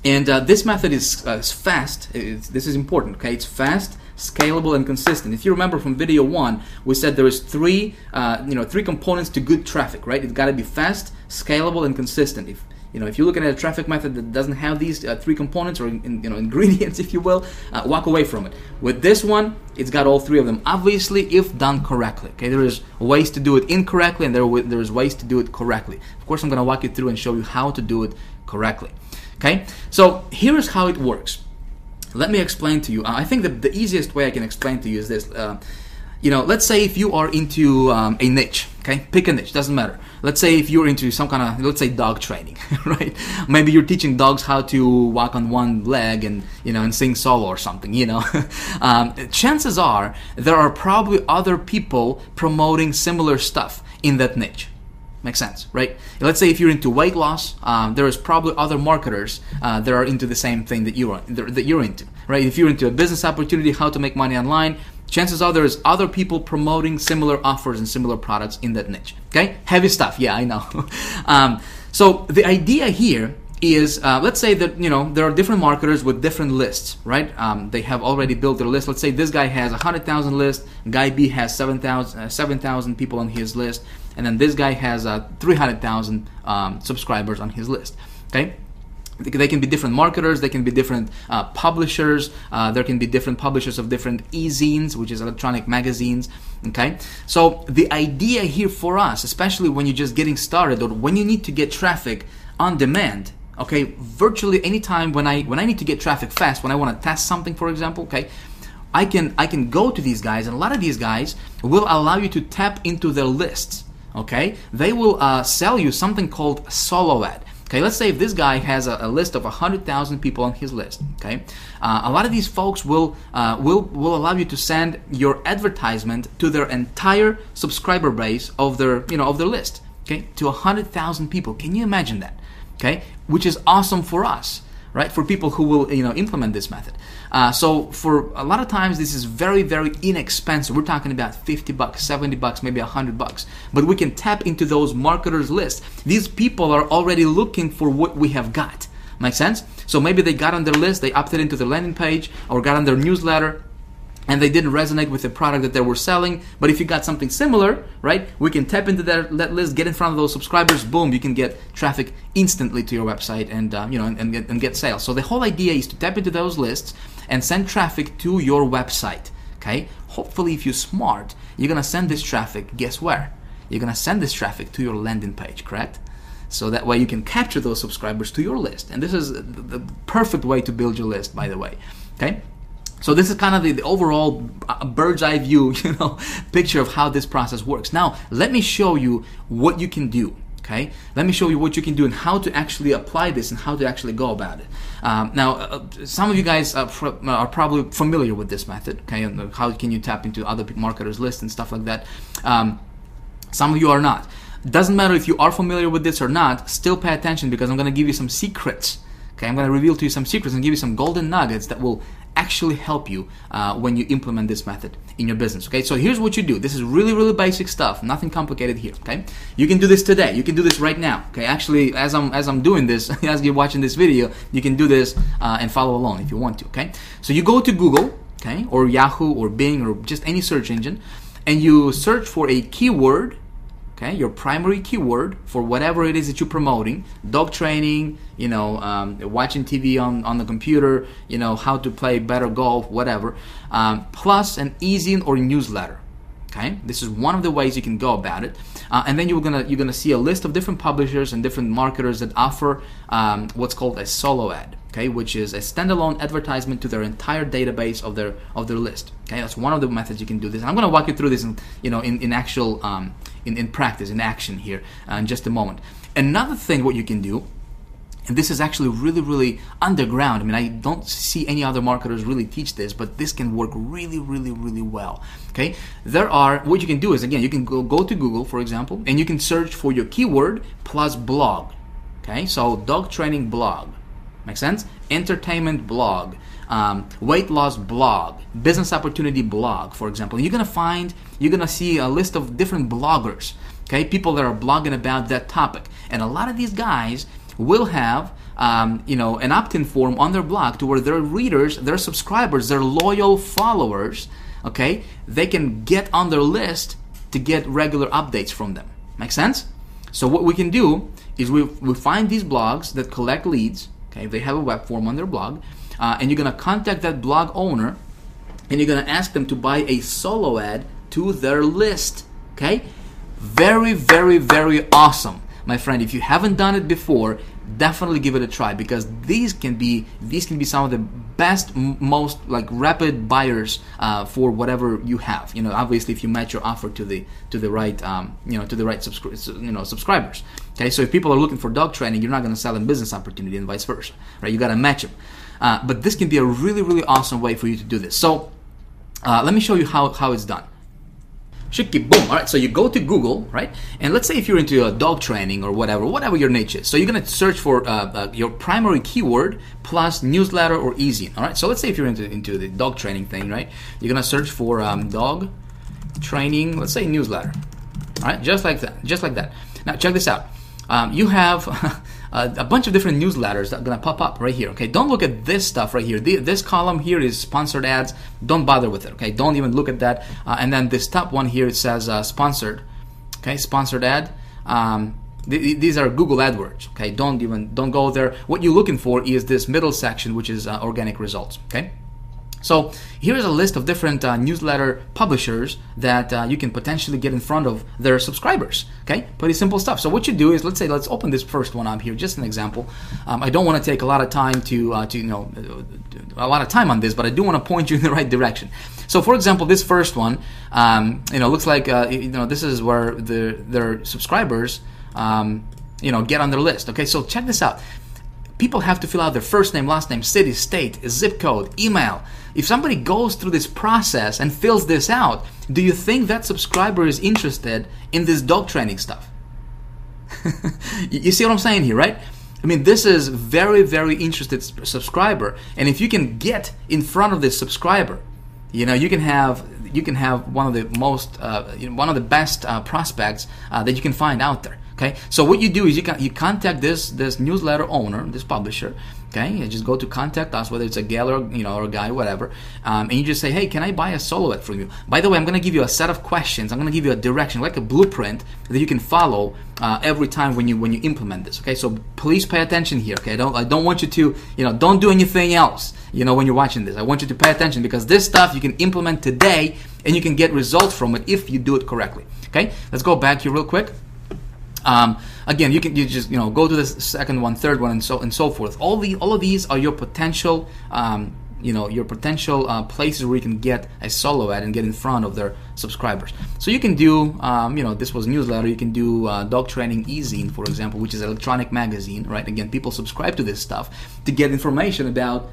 this method is fast. This is important. Okay, it's fast, scalable, and consistent. If you remember from video 1, we said there is three components to good traffic. Right? It's got to be fast, scalable, and consistent. If you're looking at a traffic method that doesn't have these 3 components or ingredients, if you will, walk away from it. With this one, it's got all 3 of them. Obviously, if done correctly. Okay, there is ways to do it incorrectly, and there is ways to do it correctly. Of course, I'm going to walk you through and show you how to do it correctly. Okay, so here's how it works. Let me explain to you. I think the easiest way I can explain to you is this. Let's say if you are into a niche, okay? Pick a niche, doesn't matter. Let's say if you're into some kind of, let's say dog training, right? Maybe you're teaching dogs how to walk on one leg and sing solo or something, Chances are there are probably other people promoting similar stuff in that niche. Makes sense, right? Let's say if you're into weight loss, there is probably other marketers that are into the same thing that you're into, right? If you're into a business opportunity, how to make money online, chances are there's other people promoting similar offers and similar products in that niche. Okay, heavy stuff. Yeah, I know. So the idea here is, let's say that there are different marketers with different lists, right? They have already built their list. Let's say this guy has 100,000 list, guy B has 7,000 people on his list, and then this guy has 300,000 subscribers on his list. Okay. They can be different marketers, they can be different publishers, there can be different publishers of different e-zines, which is electronic magazines, okay? So the idea here for us, especially when you're just getting started or when you need to get traffic on demand, okay, virtually anytime when I need to get traffic fast, when I want to test something, for example, okay, I can go to these guys, and a lot of these guys will allow you to tap into their lists, okay? They will sell you something called solo ad. Okay, let's say if this guy has a list of 100,000 people on his list. Okay, a lot of these folks will allow you to send your advertisement to their entire subscriber base of their of their list. Okay, to 100,000 people. Can you imagine that? Okay, which is awesome for us, right? For people who will implement this method. So for a lot of times this is very, very inexpensive. We're talking about $50, $70, maybe $100. But we can tap into those marketers' lists. These people are already looking for what we have got. Make sense? So maybe they got on their list, they opted into the landing page or got on their newsletter, and they didn't resonate with the product that they were selling. But if you got something similar, right, we can tap into that list, get in front of those subscribers, boom, you can get traffic instantly to your website and and get sales. So the whole idea is to tap into those lists and send traffic to your website. Okay? Hopefully, if you're smart, you're gonna send this traffic. Guess where? You're gonna send this traffic to your landing page, correct? So that way you can capture those subscribers to your list. And this is the perfect way to build your list, by the way. Okay? So this is kind of the overall bird's eye view, picture of how this process works. Now, let me show you what you can do. Okay, let me show you what you can do and how to actually apply this and how to actually go about it. Now, some of you guys are probably familiar with this method. Okay, and how can you tap into other marketers' lists and stuff like that. Some of you are not. Doesn't matter if you are familiar with this or not. Still pay attention, because I'm going to give you some secrets. Okay, I'm going to reveal to you some secrets and give you some golden nuggets that will actually help you when you implement this method in your business. Okay, so here's what you do. This is really, really basic stuff, nothing complicated here. Okay, you can do this today. You can do this right now. Okay, actually, as I'm doing this, as you're watching this video, you can do this and follow along if you want to. Okay, so you go to Google, okay, or Yahoo or Bing or just any search engine, and you search for a keyword. Okay, your primary keyword for whatever it is that you're promoting: dog training, watching TV on the computer, how to play better golf, whatever, plus an e-zine or newsletter. Okay, this is one of the ways you can go about it, and then you're gonna see a list of different publishers and different marketers that offer what's called a solo ad. Okay, which is a standalone advertisement to their entire database of their list. Okay, that's one of the methods you can do this. And I'm going to walk you through this in actual in practice, in action here in just a moment. Another thing what you can do, and this is actually really, really underground. I mean, I don't see any other marketers really teach this, but this can work really, really, really well. Okay, what you can do is, again, you can go to Google, for example, and you can search for your keyword plus blog. Okay, so dog training blog. Make sense? Entertainment blog, weight loss blog, business opportunity blog, for example. You're gonna see a list of different bloggers, okay, people that are blogging about that topic. And a lot of these guys will have an opt-in form on their blog to where their readers, their subscribers, their loyal followers, okay, they can get on their list to get regular updates from them. Make sense? So what we can do is we find these blogs that collect leads. Okay, they have a web form on their blog, and you're going to contact that blog owner, and you're going to ask them to buy a solo ad to their list. Okay, very, very, very awesome, my friend. If you haven't done it before, definitely give it a try, because these can be some of the best, most rapid buyers for whatever you have. Obviously, if you match your offer to the right subscribers. Okay, so if people are looking for dog training, you're not going to sell them business opportunity and vice versa, right? You got to match them. But this can be a really, really awesome way for you to do this. So let me show you how it's done. Shiki boom. All right, so you go to Google, right? And let's say if you're into dog training or whatever your niche is. So you're going to search for your primary keyword plus newsletter or e-zine. All right, so let's say if you're into the dog training thing, right? You're going to search for dog training, let's say newsletter. All right, just like that. Now check this out. You have a bunch of different newsletters that are going to pop up right here. Okay, don't look at this stuff right here. This column here is sponsored ads. Don't bother with it. Okay, don't even look at that. And then this top one here, it says sponsored. Okay, sponsored ad. These are Google AdWords. Okay, don't go there. What you're looking for is this middle section, which is organic results. Okay. So here's a list of different newsletter publishers that you can potentially get in front of their subscribers. Okay, pretty simple stuff. So what you do is, let's open this first one up here, just an example. I don't want to take a lot of time a lot of time on this, but I do want to point you in the right direction. So for example, this first one, looks like this is where their subscribers get on their list. Okay, so check this out. People have to fill out their first name, last name, city, state, zip code, email. If somebody goes through this process and fills this out, do you think that subscriber is interested in this dog training stuff? You see what I'm saying here, right? I mean, this is very, very interested subscriber, and if you can get in front of this subscriber, you can have one of the most one of the best prospects that you can find out there. Okay, so what you do is you contact this newsletter owner, this publisher. Okay, you just go to contact us, whether it's a gal or a guy, whatever, and you just say, hey, can I buy a silhouette from you? By the way, I'm going to give you a set of questions. I'm going to give you a direction, like a blueprint that you can follow every time when you implement this. Okay, so please pay attention here. Okay, I don't want you to don't do anything else. When you're watching this, I want you to pay attention, because this stuff you can implement today and you can get results from it if you do it correctly. Okay, let's go back here real quick. Again, you just go to the second one, third one, and so forth. All of these are your potential places where you can get a solo ad and get in front of their subscribers. So you can do this was newsletter. You can do Dog Training eZine, for example, which is an electronic magazine, right? Again, people subscribe to this stuff to get information about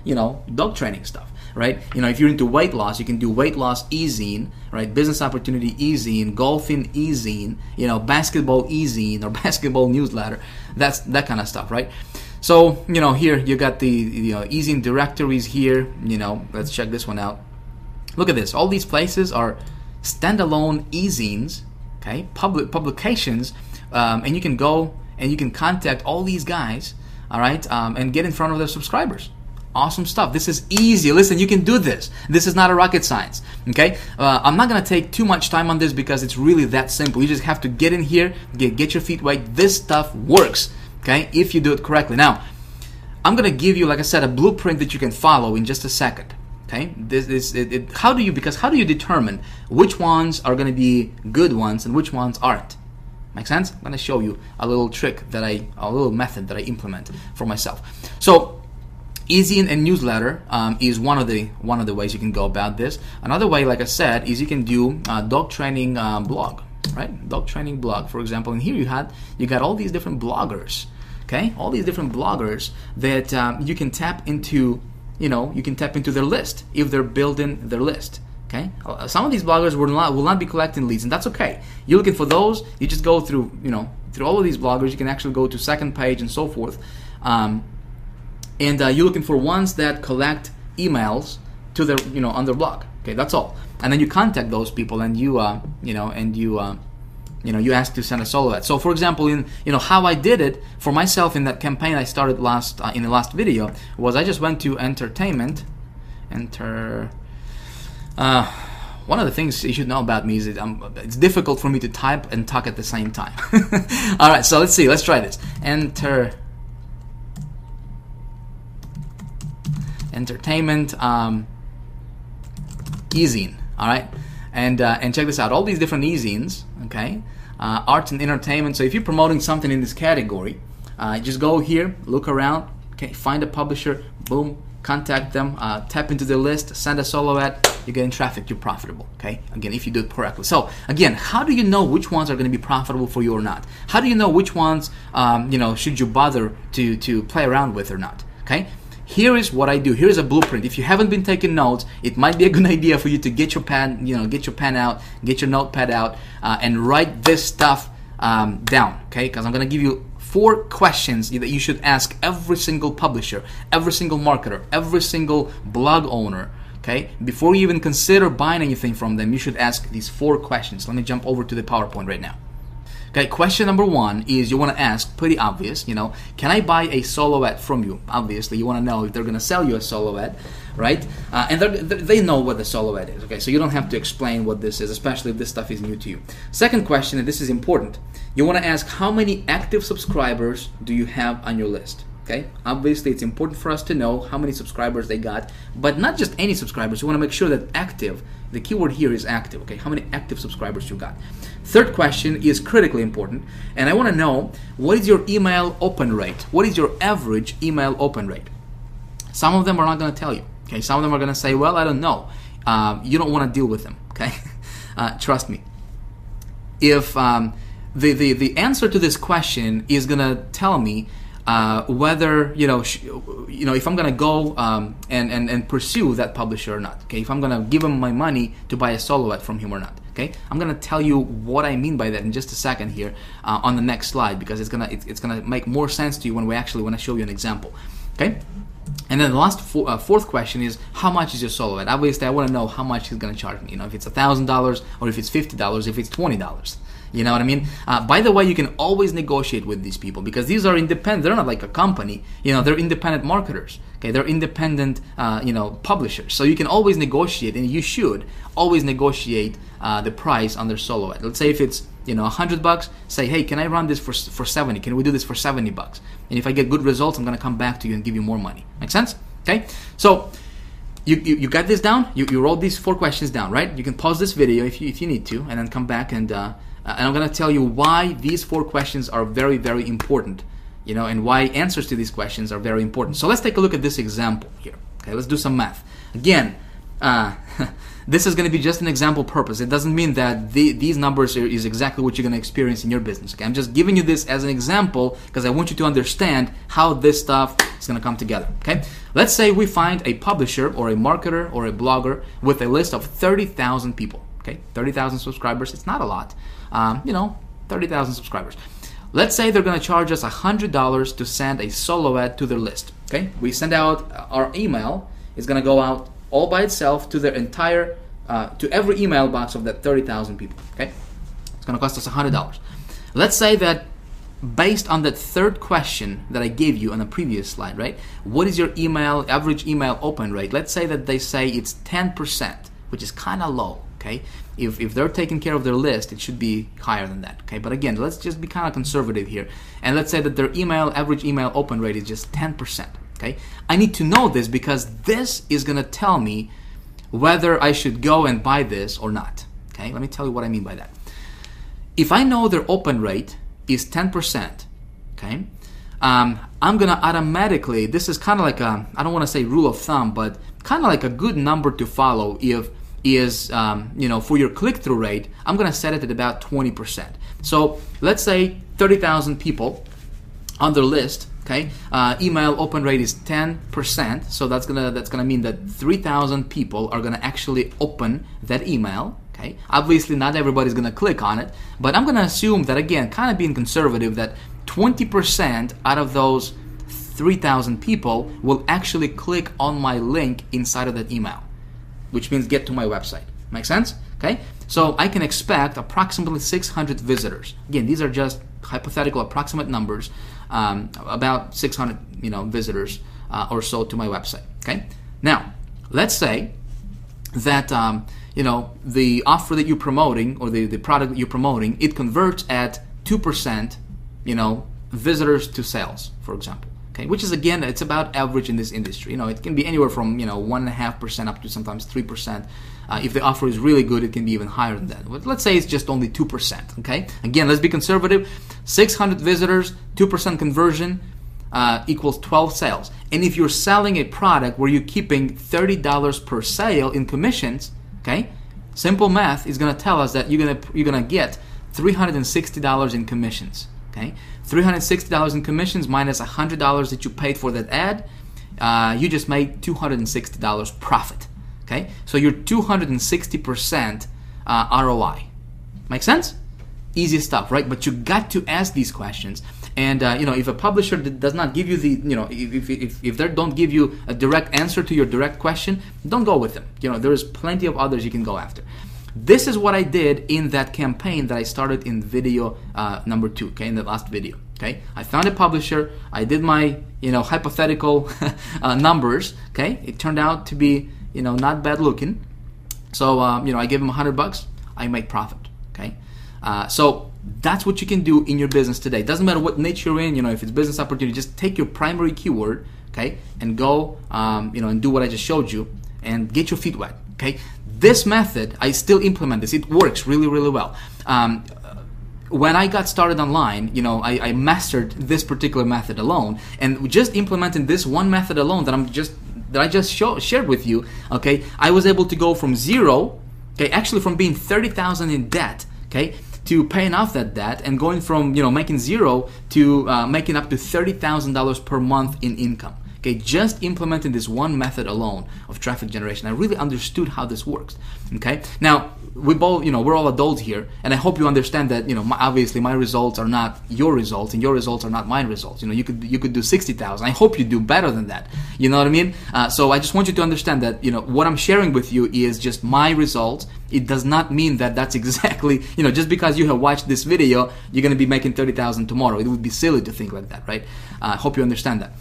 dog training stuff. Right? If you're into weight loss, you can do weight loss eZine, right? Business opportunity eZine, golfing eZine, basketball eZine or basketball newsletter. That's that kind of stuff, right? So, here you got the eZine directories here. Let's check this one out. Look at this. All these places are standalone eZines, okay? Public publications, and you can go and you can contact all these guys, all right, and get in front of their subscribers. Awesome stuff. This is easy. Listen, you can do this. This is not a rocket science. Okay? I'm not going to take too much time on this because it's really that simple. You just have to get in here, get your feet wet. This stuff works. Okay? If you do it correctly. Now, I'm going to give you, like I said, a blueprint that you can follow in just a second. Okay? How do you determine which ones are going to be good ones and which ones aren't? Make sense? I'm going to show you a little trick a little method that I implement for myself. So, eZine and newsletter is one of the ways you can go about this. Another way, like I said, is you can do dog training blog, right? Dog training blog, for example. And here you got all these different bloggers, okay? All these different bloggers that you can tap into. You can tap into their list if they're building their list. Okay, some of these bloggers will not be collecting leads, and that's okay. You're looking for those. You just go through through all of these bloggers. You can actually go to second page and so forth. And you're looking for ones that collect emails to their, on their blog. Okay, that's all. And then you contact those people, and you ask to send a solo ad. So, for example, in how I did it for myself in that campaign I started in the last video was I just went to entertainment. One of the things you should know about me is that it's difficult for me to type and talk at the same time. All right, so let's see. Let's try this. Entertainment eZine, all right, and check this out. All these different eZines, okay, arts and entertainment. So if you're promoting something in this category, just go here, look around, okay, find a publisher, boom, contact them, tap into their list, send a solo ad. You're getting traffic, you're profitable. Okay, again, if you do it correctly. So again, how do you know which ones are going to be profitable for you or not? How do you know which ones should you bother to play around with or not? Okay. Here is what I do. Here's a blueprint. If you haven't been taking notes, it might be a good idea for you to get your pen, get your pen out, get your notepad out, and write this stuff down. Okay, because I'm gonna give you 4 questions that you should ask every single publisher, every single marketer, every single blog owner. Okay, before you even consider buying anything from them, you should ask these 4 questions. Let me jump over to the PowerPoint right now. Okay, question number one is you want to ask, pretty obvious, you know, can I buy a solo ad from you? Obviously, you want to know if they're going to sell you a solo ad, right? And they know what the solo ad is, okay? So you don't have to explain what this is, especially if this stuff is new to you. Second question, and this is important, you want to ask how many active subscribers do you have on your list? Okay, obviously it's important for us to know how many subscribers they got, but not just any subscribers. You want to make sure that active, the keyword here is active, okay? How many active subscribers you got? Third question is critically important, and I want to know what is your email open rate? What is your average email open rate? Some of them are not going to tell you, okay? Some of them are going to say, well, I don't know. You don't want to deal with them, okay? Trust me. If the answer to this question is going to tell me whether if I'm gonna go and pursue that publisher or not, okay? If I'm gonna give him my money to buy a solo ad from him or not, okay? I'm gonna tell you what I mean by that in just a second here on the next slide, because it's gonna make more sense to you when I show you an example, okay? And then the last fourth question is how much is your solo ad? Obviously, I want to know how much he's gonna charge me. You know, if it's $1,000 or if it's $50, if it's $20. You know what I mean? By the way, you can always negotiate with these people because these are independent. They're not like a company. You know, they're independent marketers. Okay, they're independent, publishers. So you can always negotiate, and you should always negotiate the price on their solo ad. Let's say if it's $100, say, hey, can I run this for 70? Can we do this for $70? And if I get good results, I'm gonna come back to you and give you more money. Make sense? Okay, so. You got this down? You wrote these 4 questions down, right? You can pause this video if you need to, and then come back and I'm going to tell you why these 4 questions are very, very important, and why answers to these questions are very important. So let's take a look at this example here. Okay, let's do some math. Again, this is going to be just an example purpose. It doesn't mean that these numbers is exactly what you're going to experience in your business. Okay, I'm just giving you this as an example because I want you to understand how this stuff is going to come together. Okay, let's say we find a publisher or a marketer or a blogger with a list of 30,000 people. Okay, 30,000 subscribers. It's not a lot. 30,000 subscribers. Let's say they're going to charge us $100 to send a solo ad to their list. Okay, we send out our email. It's going to go out all by itself to their entire, to every email box of that 30,000 people. Okay, it's going to cost us $100. Let's say that based on that third question that I gave you on the previous slide, right? What is your average email open rate? Let's say that they say it's 10%, which is kind of low. Okay, if they're taking care of their list, it should be higher than that. Okay, but again, let's just be kind of conservative here, and let's say that their average email open rate is just 10%. Okay, I need to know this because this is gonna tell me whether I should go and buy this or not. Okay, let me tell you what I mean by that. If I know their open rate is 10%, okay, I'm gonna automatically. This is kind of like I don't want to say rule of thumb, but kind of like a good number to follow is for your click-through rate, I'm going to set it at about 20%. So let's say 30,000 people on their list, okay, email open rate is 10%, so that's gonna mean that 3,000 people are going to actually open that email. Okay, obviously not everybody's going to click on it, but I'm going to assume that, again, kind of being conservative, that 20% out of those 3,000 people will actually click on my link inside of that email, which means get to my website. Make sense? Okay, so I can expect approximately 600 visitors. Again, these are just hypothetical approximate numbers, about 600 visitors or so to my website. Okay, now let's say that the offer that you're promoting or the product that you're promoting, it converts at 2% visitors to sales, for example. Okay, which is, again, it's about average in this industry. It can be anywhere from 1.5% up to sometimes 3%. If the offer is really good, it can be even higher than that. But let's say it's just only 2%. Okay, again, let's be conservative. 600 visitors, 2% conversion equals 12 sales. And if you're selling a product where you're keeping $30 per sale in commissions, okay, simple math is going to tell us that you're gonna get $360 in commissions. Okay, $360 in commissions minus $100 that you paid for that ad, you just made $260 profit. Okay, so you're 260% ROI. Make sense? Easy stuff, right? But you got to ask these questions. And if a publisher does not give you if they don't give you a direct answer to your direct question, don't go with them. There is plenty of others you can go after. This is what I did in that campaign that I started in video number 2, okay, in the last video. Okay, I found a publisher. I did my, hypothetical numbers. Okay, it turned out to be, not bad looking. So, I gave him $100. I make profit. Okay, so that's what you can do in your business today. It doesn't matter what niche you're in. If it's business opportunity, just take your primary keyword, okay, and go, and do what I just showed you, and get your feet wet. Okay, this method, I still implement this. It works really, really well. When I got started online, I mastered this particular method alone, and just implementing this one method alone that I just shared with you, okay, I was able to go from zero, okay, actually from being 30,000 in debt, okay, to paying off that debt, and going from making zero to making up to $30,000 per month in income. Okay, just implementing this one method alone of traffic generation, I really understood how this works. Okay, now we both, we're all adults here, and I hope you understand that, obviously my results are not your results, and your results are not my results. You could do 60,000. I hope you do better than that. You know what I mean? So I just want you to understand that, what I'm sharing with you is just my results. It does not mean that that's exactly, just because you have watched this video, you're going to be making 30,000 tomorrow. It would be silly to think like that, right? I hope you understand that.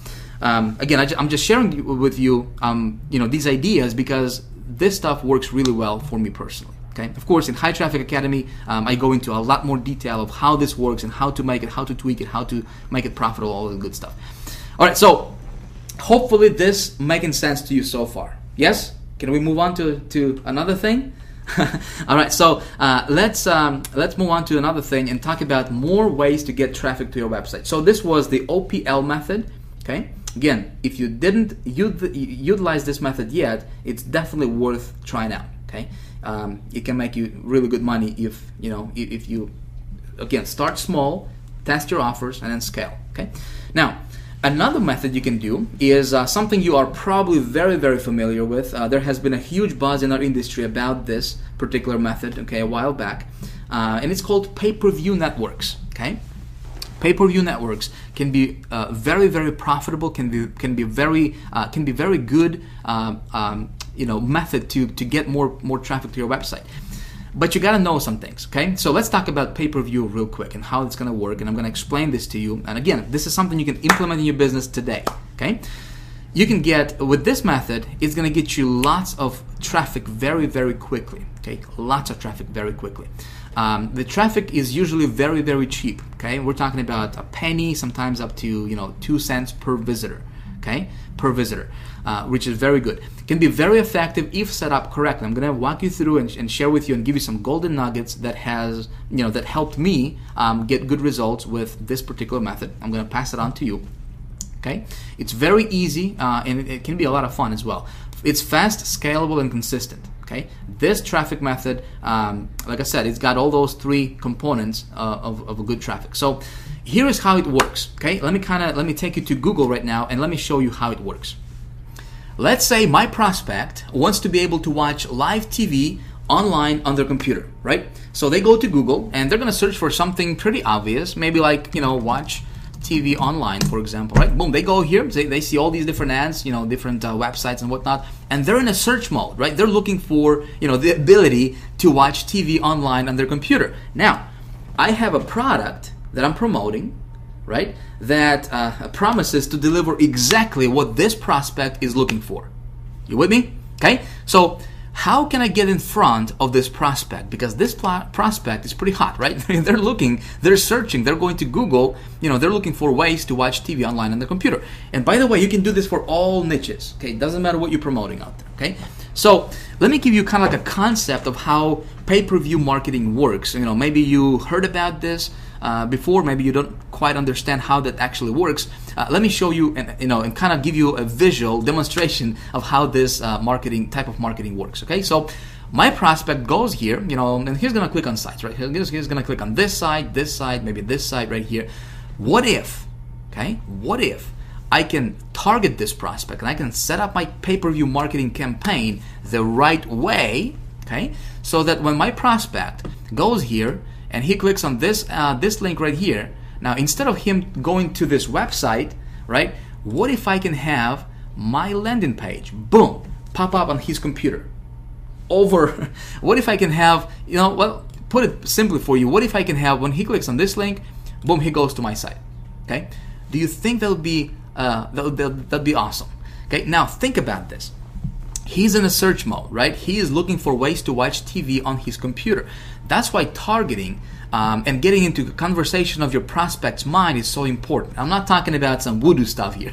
Again, I'm just sharing with you, these ideas because this stuff works really well for me personally. Okay. Of course, in High Traffic Academy, I go into a lot more detail of how this works and how to make it, how to tweak it, how to make it profitable, all the good stuff. All right. So hopefully this making sense to you so far. Yes. Can we move on to another thing? All right. So let's move on to another thing and talk about more ways to get traffic to your website. So this was the OPL method. Okay. Again, if you didn't utilize this method yet, it's definitely worth trying out. Okay, it can make you really good money if you again start small, test your offers, and then scale. Okay, now another method you can do is something you are probably very, very familiar with. There has been a huge buzz in our industry about this particular method. Okay, a while back, and it's called pay-per-view networks. Okay. Pay-per-view networks can be very, very profitable. Can be very good. Method to get more traffic to your website. But you got to know some things. Okay, so let's talk about pay-per-view real quick and how it's going to work. And I'm going to explain this to you. And again, this is something you can implement in your business today. Okay, you can get with this method. It's going to get you lots of traffic very, very quickly. Okay, lots of traffic very quickly. The traffic is usually very, very cheap. Okay, we're talking about a penny, sometimes up to 2 cents per visitor. Okay, per visitor, which is very good. It can be very effective if set up correctly. I'm going to walk you through and share with you and give you some golden nuggets that that helped me get good results with this particular method. I'm going to pass it on to you. Okay, it's very easy and it can be a lot of fun as well. It's fast, scalable, and consistent. Okay, this traffic method, like I said, it's got all those 3 components of a good traffic. So here is how it works. Okay, let me take you to Google right now and let me show you how it works. Let's say my prospect wants to be able to watch live TV online on their computer, right? So they go to Google and they're going to search for something pretty obvious, maybe like watch TV online, for example, right? Boom, they go here, they see all these different ads, different websites and whatnot, and they're in a search mode, right? They're looking for, the ability to watch TV online on their computer. Now, I have a product that I'm promoting, right, that promises to deliver exactly what this prospect is looking for. You with me? Okay, so how can I get in front of this prospect? Because this prospect is pretty hot, right? They're looking, they're searching, they're going to Google, they're looking for ways to watch TV online on their computer. And by the way, you can do this for all niches, okay? It doesn't matter what you're promoting out there, okay? So let me give you kind of like a concept of how pay-per-view marketing works. Maybe you heard about this before, maybe you don't quite understand how that actually works. Let me show you and kind of give you a visual demonstration of how this type of marketing works. Okay, so my prospect goes here, and he's going to click on sites, right? He's going to click on this site, maybe this site right here. What if I can target this prospect and I can set up my pay-per-view marketing campaign the right way, okay? So that when my prospect goes here and he clicks on this link right here, now instead of him going to this website, right? What if I can have my landing page, boom, pop up on his computer? over, what if I can have, well, put it simply for you, what if I can have, when he clicks on this link, boom, he goes to my site, okay? Do you think that'll be awesome? Okay, now think about this. He's in a search mode, right? He is looking for ways to watch TV on his computer. That's why targeting and getting into conversation of your prospect's mind is so important. I'm not talking about some voodoo stuff here.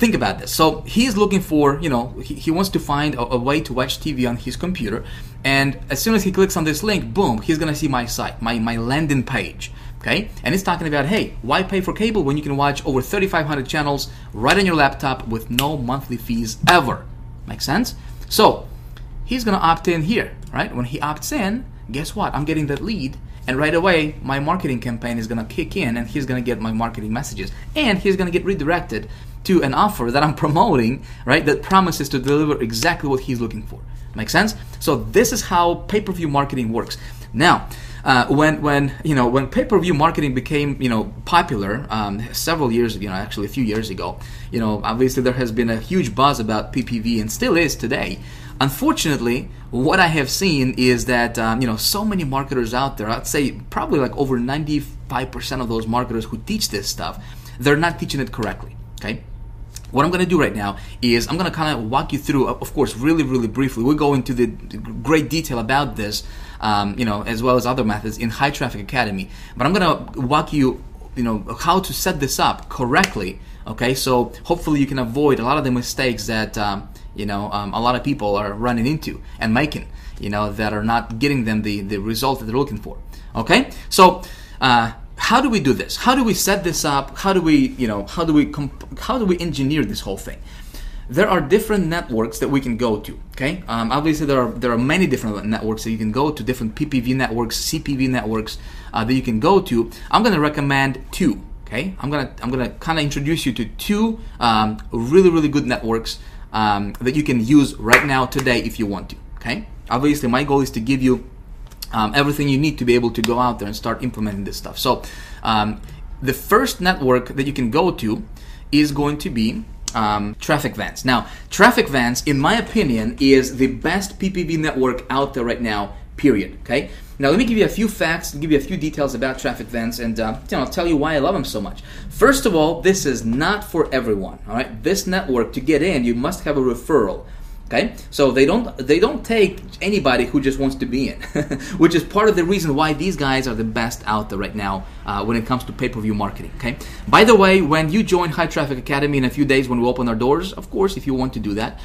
Think about this. So he's looking for, he wants to find a way to watch TV on his computer. And as soon as he clicks on this link, boom, he's going to see my site, my landing page. Okay, and it's talking about, hey, why pay for cable when you can watch over 3,500 channels right on your laptop with no monthly fees ever? Make sense? So he's gonna opt in here, right? When he opts in, guess what? I'm getting that lead, and right away my marketing campaign is gonna kick in, and he's gonna get my marketing messages, and he's gonna get redirected to an offer that I'm promoting, right? That promises to deliver exactly what he's looking for. Make sense? So this is how pay-per-view marketing works. Now, when pay-per-view marketing became popular several years, actually a few years ago, obviously there has been a huge buzz about PPV and still is today. Unfortunately, what I have seen is that so many marketers out there, I'd say probably like over 95% of those marketers who teach this stuff, they're not teaching it correctly. Okay. What I'm going to do right now is I'm going to kind of walk you through, of course, really, really briefly. We'll go into the great detail about this, as well as other methods in High Traffic Academy. But I'm going to walk you, how to set this up correctly. Okay, so hopefully you can avoid a lot of the mistakes that a lot of people are running into and making, that are not getting them the result that they're looking for. Okay, so. How do we do this? How do we set this up? How do we engineer this whole thing? There are different networks that we can go to. Okay, obviously there are many different networks that you can go to, different PPV networks, CPV networks that you can go to. I'm going to recommend two. Okay, I'm gonna kind of introduce you to two really, really good networks that you can use right now today if you want to. Okay, obviously my goal is to give you everything you need to be able to go out there and start implementing this stuff. So the first network that you can go to is going to be TrafficVance. Now, TrafficVance, in my opinion, is the best PPV network out there right now, period. Okay. Now, let me give you a few facts, give you a few details about TrafficVance, and I'll tell you why I love them so much. First of all, this is not for everyone. All right. This network, to get in, you must have a referral. Okay, so they don't take anybody who just wants to be in, which is part of the reason why these guys are the best out there right now when it comes to pay-per-view marketing. Okay. By the way, when you join High Traffic Academy in a few days when we open our doors, of course, if you want to do that,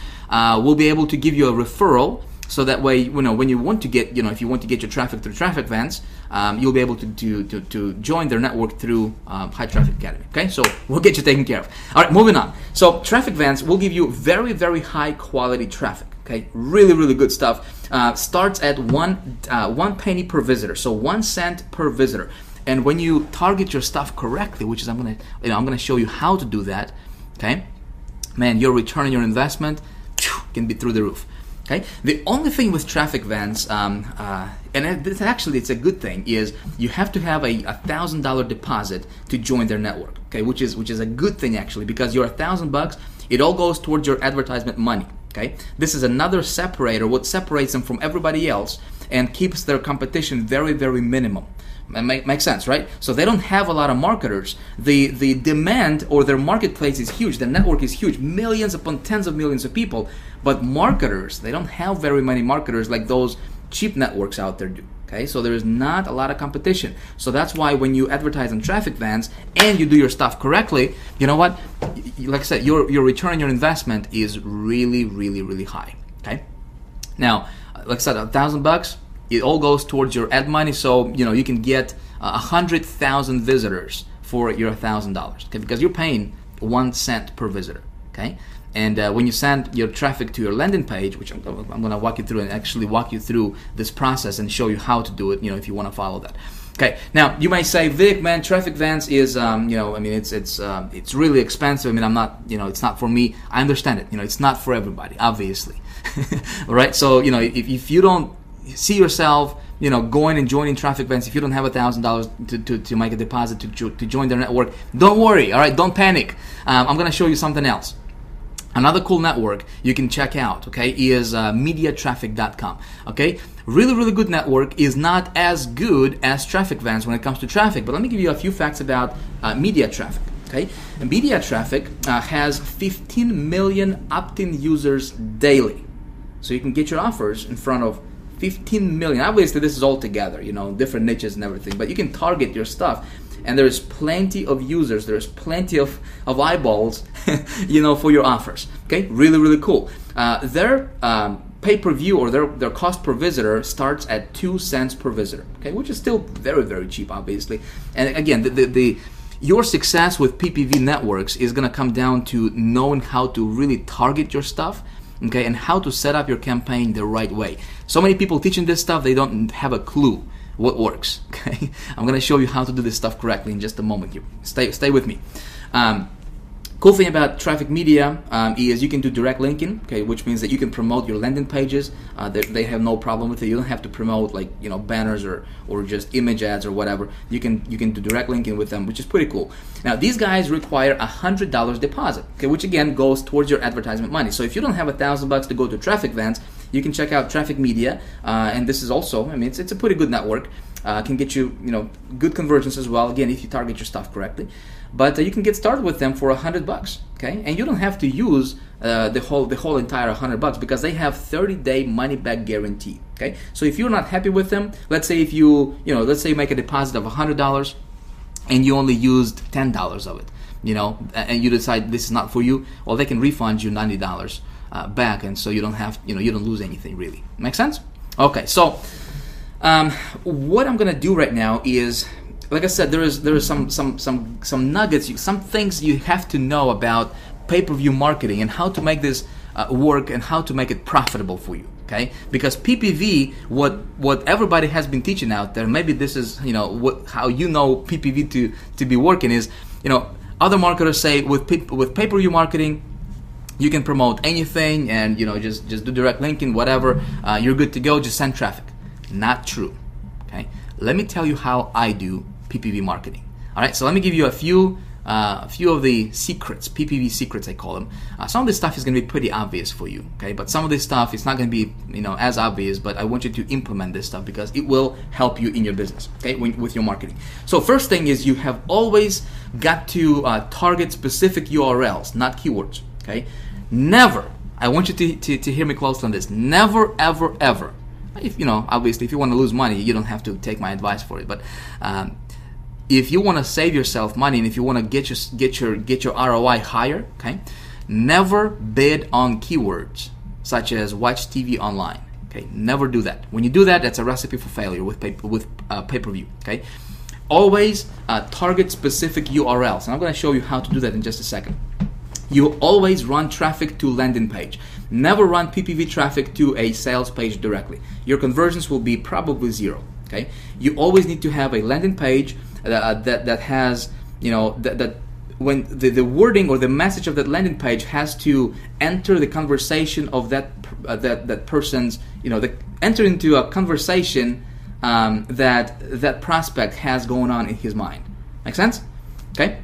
we'll be able to give you a referral. So that way, when you want to get, if you want to get your traffic through TrafficVance, you'll be able to join their network through High Traffic Academy. Okay, so we'll get you taken care of. All right, moving on. So TrafficVance will give you very, very high quality traffic. Okay, really, really good stuff. Starts at one penny per visitor, so 1 cent per visitor. And when you target your stuff correctly, which is I'm gonna show you how to do that. Okay, man, your return on your investment can be through the roof. Okay. The only thing with TrafficVance, and it's a good thing, is you have to have a $1,000 deposit to join their network. Okay, which is a good thing actually, because your $1,000, it all goes towards your advertisement money. Okay, this is another separator, what separates them from everybody else and keeps their competition very, very minimum. Makes sense, right? So they don't have a lot of marketers. The demand or their marketplace is huge. The network is huge. Millions upon tens of millions of people. But marketers, they don't have very many marketers like those cheap networks out there do. Okay, so there is not a lot of competition. So that's why when you advertise on TrafficVance and you do your stuff correctly, you know what? Like I said, your return on your investment is really, really, really high. Okay. Now, like I said, $1,000. It all goes towards your ad money, so you can get 100,000 visitors for your $1,000. Okay, because you're paying 1 cent per visitor. Okay, and when you send your traffic to your landing page, which I'm going to walk you through and actually walk you through this process and show you how to do it. If you want to follow that. Okay, now you might say, Vic, man, TrafficVance is, it's really expensive. I'm not, it's not for me. I understand it. It's not for everybody, obviously. All right, so if you don't see yourself, going and joining TrafficVance, if you don't have $1,000 to make a deposit to join their network, don't worry. All right, don't panic. I'm going to show you something else. Another cool network you can check out, okay, is MediaTraffic.com, okay? Really good network. Is not as good as TrafficVans when it comes to traffic, but let me give you a few facts about MediaTraffic, okay? And MediaTraffic has 15 million opt-in users daily. So you can get your offers in front of 15 million. Obviously, this is all together, you know, different niches and everything, but you can target your stuff. And there's plenty of users, there's plenty of eyeballs, you know, for your offers. Okay, really cool. Their pay-per-view or their cost per visitor starts at 2 cents per visitor. Okay, which is still very cheap, obviously. And again, your success with PPV networks is going to come down to knowing how to really target your stuff. Okay, and how to set up your campaign the right way. So many people teaching this stuff, they don't have a clue what works. Okay, I'm going to show you how to do this stuff correctly in just a moment here. Stay with me. Cool thing about Traffic Media is you can do direct linking, okay, which means that you can promote your landing pages. They have no problem with it. You don't have to promote like, you know, banners or just image ads or whatever. You can do direct linking with them, which is pretty cool. Now these guys require $100 deposit, okay, which again goes towards your advertisement money. So if you don't have $1,000 to go to TrafficVans, you can check out Traffic Media, and this is also, I mean, it's a pretty good network. Can get you, you know, good conversions as well. Again, if you target your stuff correctly. But you can get started with them for $100, okay? And you don't have to use the whole entire $100 because they have 30-day money-back guarantee, okay? So if you're not happy with them, let's say if let's say you make a deposit of $100 and you only used $10 of it, you know, and you decide this is not for you, well, they can refund you $90 back, and so you don't have, you know, you don't lose anything really. Make sense? Okay, so what I'm gonna do right now is, like I said, there is some nuggets, some things you have to know about pay-per-view marketing and how to make this work and how to make it profitable for you. Okay, because PPV, what everybody has been teaching out there, maybe this is, you know, how you know PPV to be working is, you know, other marketers say with pay-per-view marketing, you can promote anything and, you know, just do direct linking, whatever, you're good to go, just send traffic. Not true. Okay, let me tell you how I do PPV marketing. All right, so let me give you a few of the secrets, PPV secrets I call them. Some of this stuff is going to be pretty obvious for you, okay? But some of this stuff is not going to be, you know, as obvious. But I want you to implement this stuff because it will help you in your business, okay, with your marketing. So first thing is you have always got to target specific URLs, not keywords, okay? Never. I want you to hear me close on this. Never, ever. If, you know, obviously, if you want to lose money, you don't have to take my advice for it. But if you want to save yourself money and if you want to get your ROI higher, okay, never bid on keywords such as watch TV online. Okay, never do that. When you do that, that's a recipe for failure with pay-per-view. Okay, always target specific URLs, and I'm going to show you how to do that in just a second. You always run traffic to landing page. Never run PPV traffic to a sales page directly. Your conversions will be probably zero. Okay, you always need to have a landing page that has, you know, that when the wording or the message of that landing page has to enter the conversation of that person's, you know, enter into a conversation that prospect has going on in his mind. Make sense? Okay.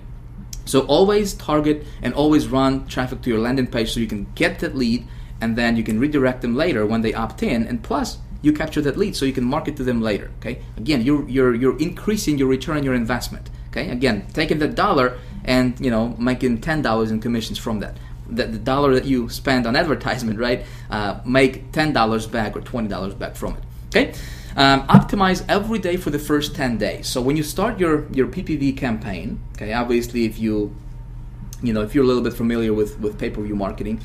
So always target and always run traffic to your landing page so you can get that lead, and then you can redirect them later when they opt in, and plus you capture that lead so you can market to them later. Okay, again, you're increasing your return on your investment. Okay, again, taking that dollar and, you know, making $10 in commissions from that. The dollar that you spend on advertisement, right? Make $10 back or $20 back from it. Okay. Optimize every day for the first 10 days. So when you start your PPV campaign, okay, obviously if you're a little bit familiar with pay-per-view marketing,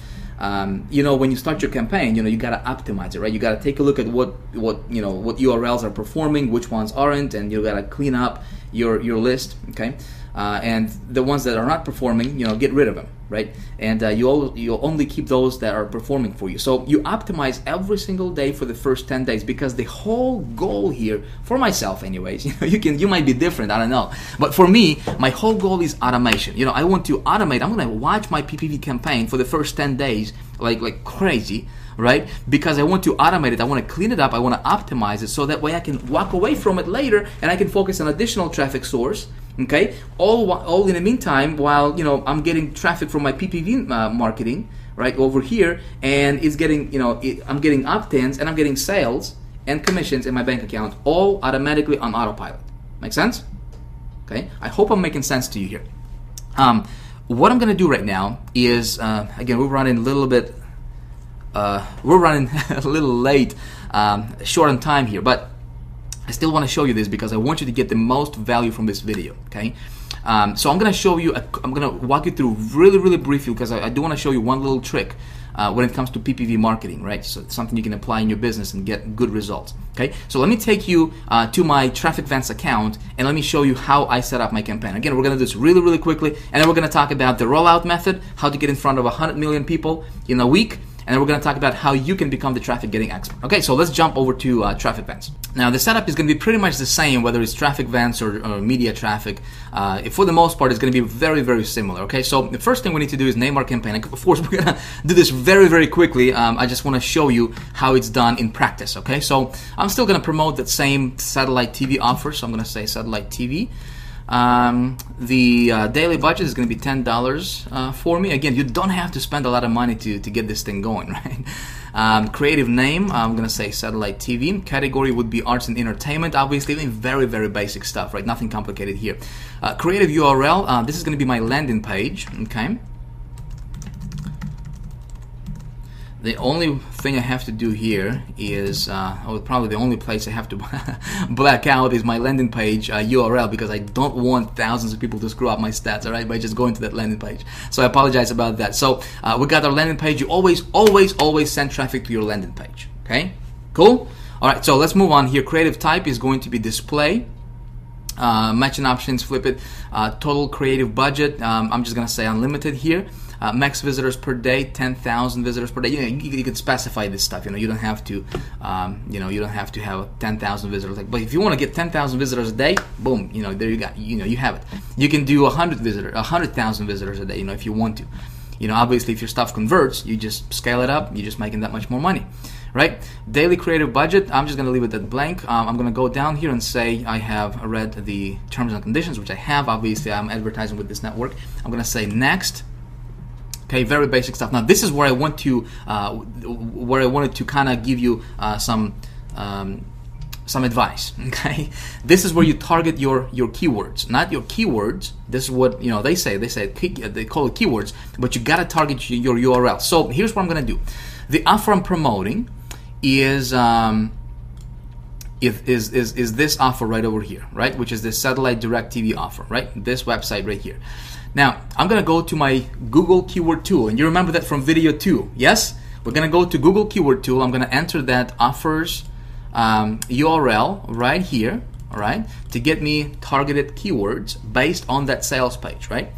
you know, when you start your campaign, you know, you gotta optimize it, right? You gotta take a look at what URLs are performing, which ones aren't, and you gotta clean up your list, okay? And the ones that are not performing, you know, get rid of them, right? And you'll only keep those that are performing for you. So you optimize every single day for the first 10 days, because the whole goal here, for myself anyways, you know, you might be different, I don't know. But for me, my whole goal is automation. You know, I want to automate. I'm gonna watch my PPV campaign for the first 10 days like crazy, right? Because I want to automate it, I want to clean it up, I want to optimize it, so that way I can walk away from it later and I can focus on additional traffic source. Okay, all in the meantime, while, you know, I'm getting traffic from my PPV marketing, right over here, and it's getting, you know, I'm getting opt-ins and I'm getting sales and commissions in my bank account all automatically on autopilot. Make sense? Okay, I hope I'm making sense to you here. What I'm gonna do right now is, again, we're running a little bit, we're running a little late, short on time here, but I still want to show you this because I want you to get the most value from this video, okay? So I'm gonna show you, I'm gonna walk you through really briefly, because I do want to show you one little trick when it comes to PPV marketing, right? So it's something you can apply in your business and get good results, okay? So let me take you to my TrafficVance account and let me show you how I set up my campaign. Again, we're gonna do this really quickly, and then we're gonna talk about the rollout method, how to get in front of 100 million people in a week, and then we're going to talk about how you can become the traffic getting expert. Okay, so let's jump over to TrafficVance. Now, the setup is going to be pretty much the same, whether it's TrafficVance or media traffic. For the most part, it's going to be very similar. Okay, so the first thing we need to do is name our campaign. Of course, we're going to do this very quickly. I just want to show you how it's done in practice. Okay, so I'm still going to promote that same satellite TV offer. So I'm going to say satellite TV. The daily budget is going to be $10 for me. Again, you don't have to spend a lot of money to get this thing going, right? Creative name, I'm going to say satellite TV. Category would be arts and entertainment. Obviously, very basic stuff, right? Nothing complicated here. Creative URL, this is going to be my landing page, okay? The only thing I have to do here is, probably the only place I have to black out is my landing page URL, because I don't want thousands of people to screw up my stats, all right, by just going to that landing page. So I apologize about that. So we got our landing page. You always send traffic to your landing page, okay? Cool? All right, so let's move on here. Creative type is going to be display. Matching options, flip it. Total creative budget, I'm just going to say unlimited here. Max visitors per day, 10,000 visitors per day. You can specify this stuff. You don't have to, you don't have to have 10,000 visitors. But if you want to get 10,000 visitors a day, boom, there you got, you have it. You can do 100,000 visitors a day, if you want to. Obviously, if your stuff converts, you just scale it up. You're just making that much more money, right? Daily creative budget, I'm just going to leave it at blank. I'm going to go down here and say I have read the terms and conditions, which I have. Obviously, I'm advertising with this network. I'm going to say next. Okay, very basic stuff. Now, this is where I want to, where I wanted to kind of give you some advice. Okay, this is where you target your keywords, not your keywords. This is what they say. They call it keywords, but you got to target your URL. So here's what I'm gonna do. The offer I'm promoting is this offer right over here, right? Which is the satellite direct TV offer, right? This website right here. Now, I'm going to go to my Google Keyword Tool, and you remember that from video 2, yes? We're going to go to Google Keyword Tool. I'm going to enter that offers URL right here, all right, to get me targeted keywords based on that sales page, right?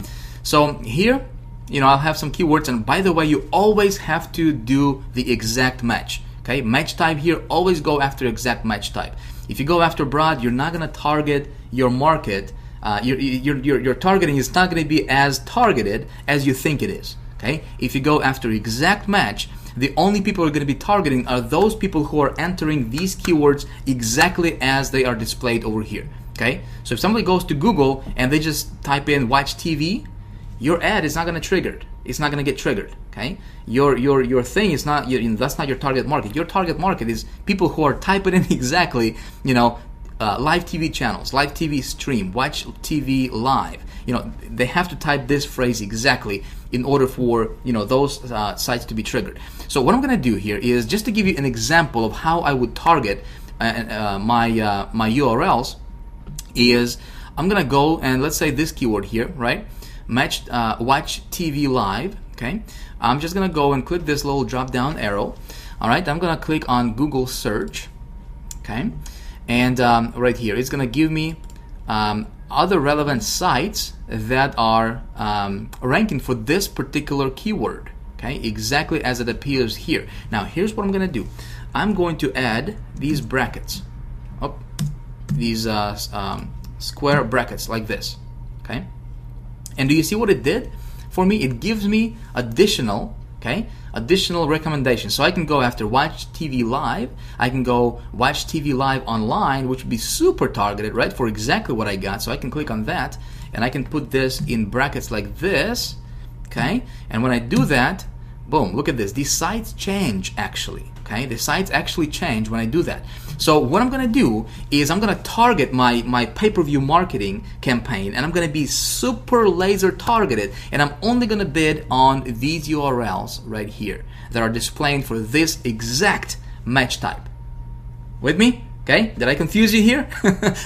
So here, I'll have some keywords, and by the way, you always have to do the exact match, okay? Match type here, always go after exact match type. If you go after broad, you're not going to target your market. Your targeting is not going to be as targeted as you think it is. Okay, if you go after exact match, the only people you're going to be targeting are those people who are entering these keywords exactly as they are displayed over here. Okay, so if somebody goes to Google and they just type in watch TV, your ad is not going to trigger. It's not going to get triggered. Okay, your thing is not. That's not your target market. Your target market is people who are typing in exactly. Live TV channels, live TV stream, watch TV live. They have to type this phrase exactly in order for those sites to be triggered. So what I'm going to do here is just to give you an example of how I would target my URLs. Is I'm going to go and let's say this keyword here, right? Watch TV live. Okay, I'm just going to go and click this little drop down arrow. All right, I'm going to click on Google search. Okay. And right here, it's going to give me other relevant sites that are ranking for this particular keyword, okay, exactly as it appears here. Now, here's what I'm going to do. I'm going to add these brackets, these square brackets like this, okay? And do you see what it did for me? It gives me additional recommendations. So I can go after watch TV live. I can go watch TV live online, which would be super targeted, right, for exactly what I got. So I can click on that, and I can put this in brackets like this, okay? And when I do that, boom, look at this. These sites change actually, okay? The sites actually change when I do that. So what I'm gonna do is I'm gonna target my pay-per-view marketing campaign, and I'm gonna be super laser targeted, and I'm only gonna bid on these URLs right here that are displaying for this exact match type. With me? Okay, did I confuse you here?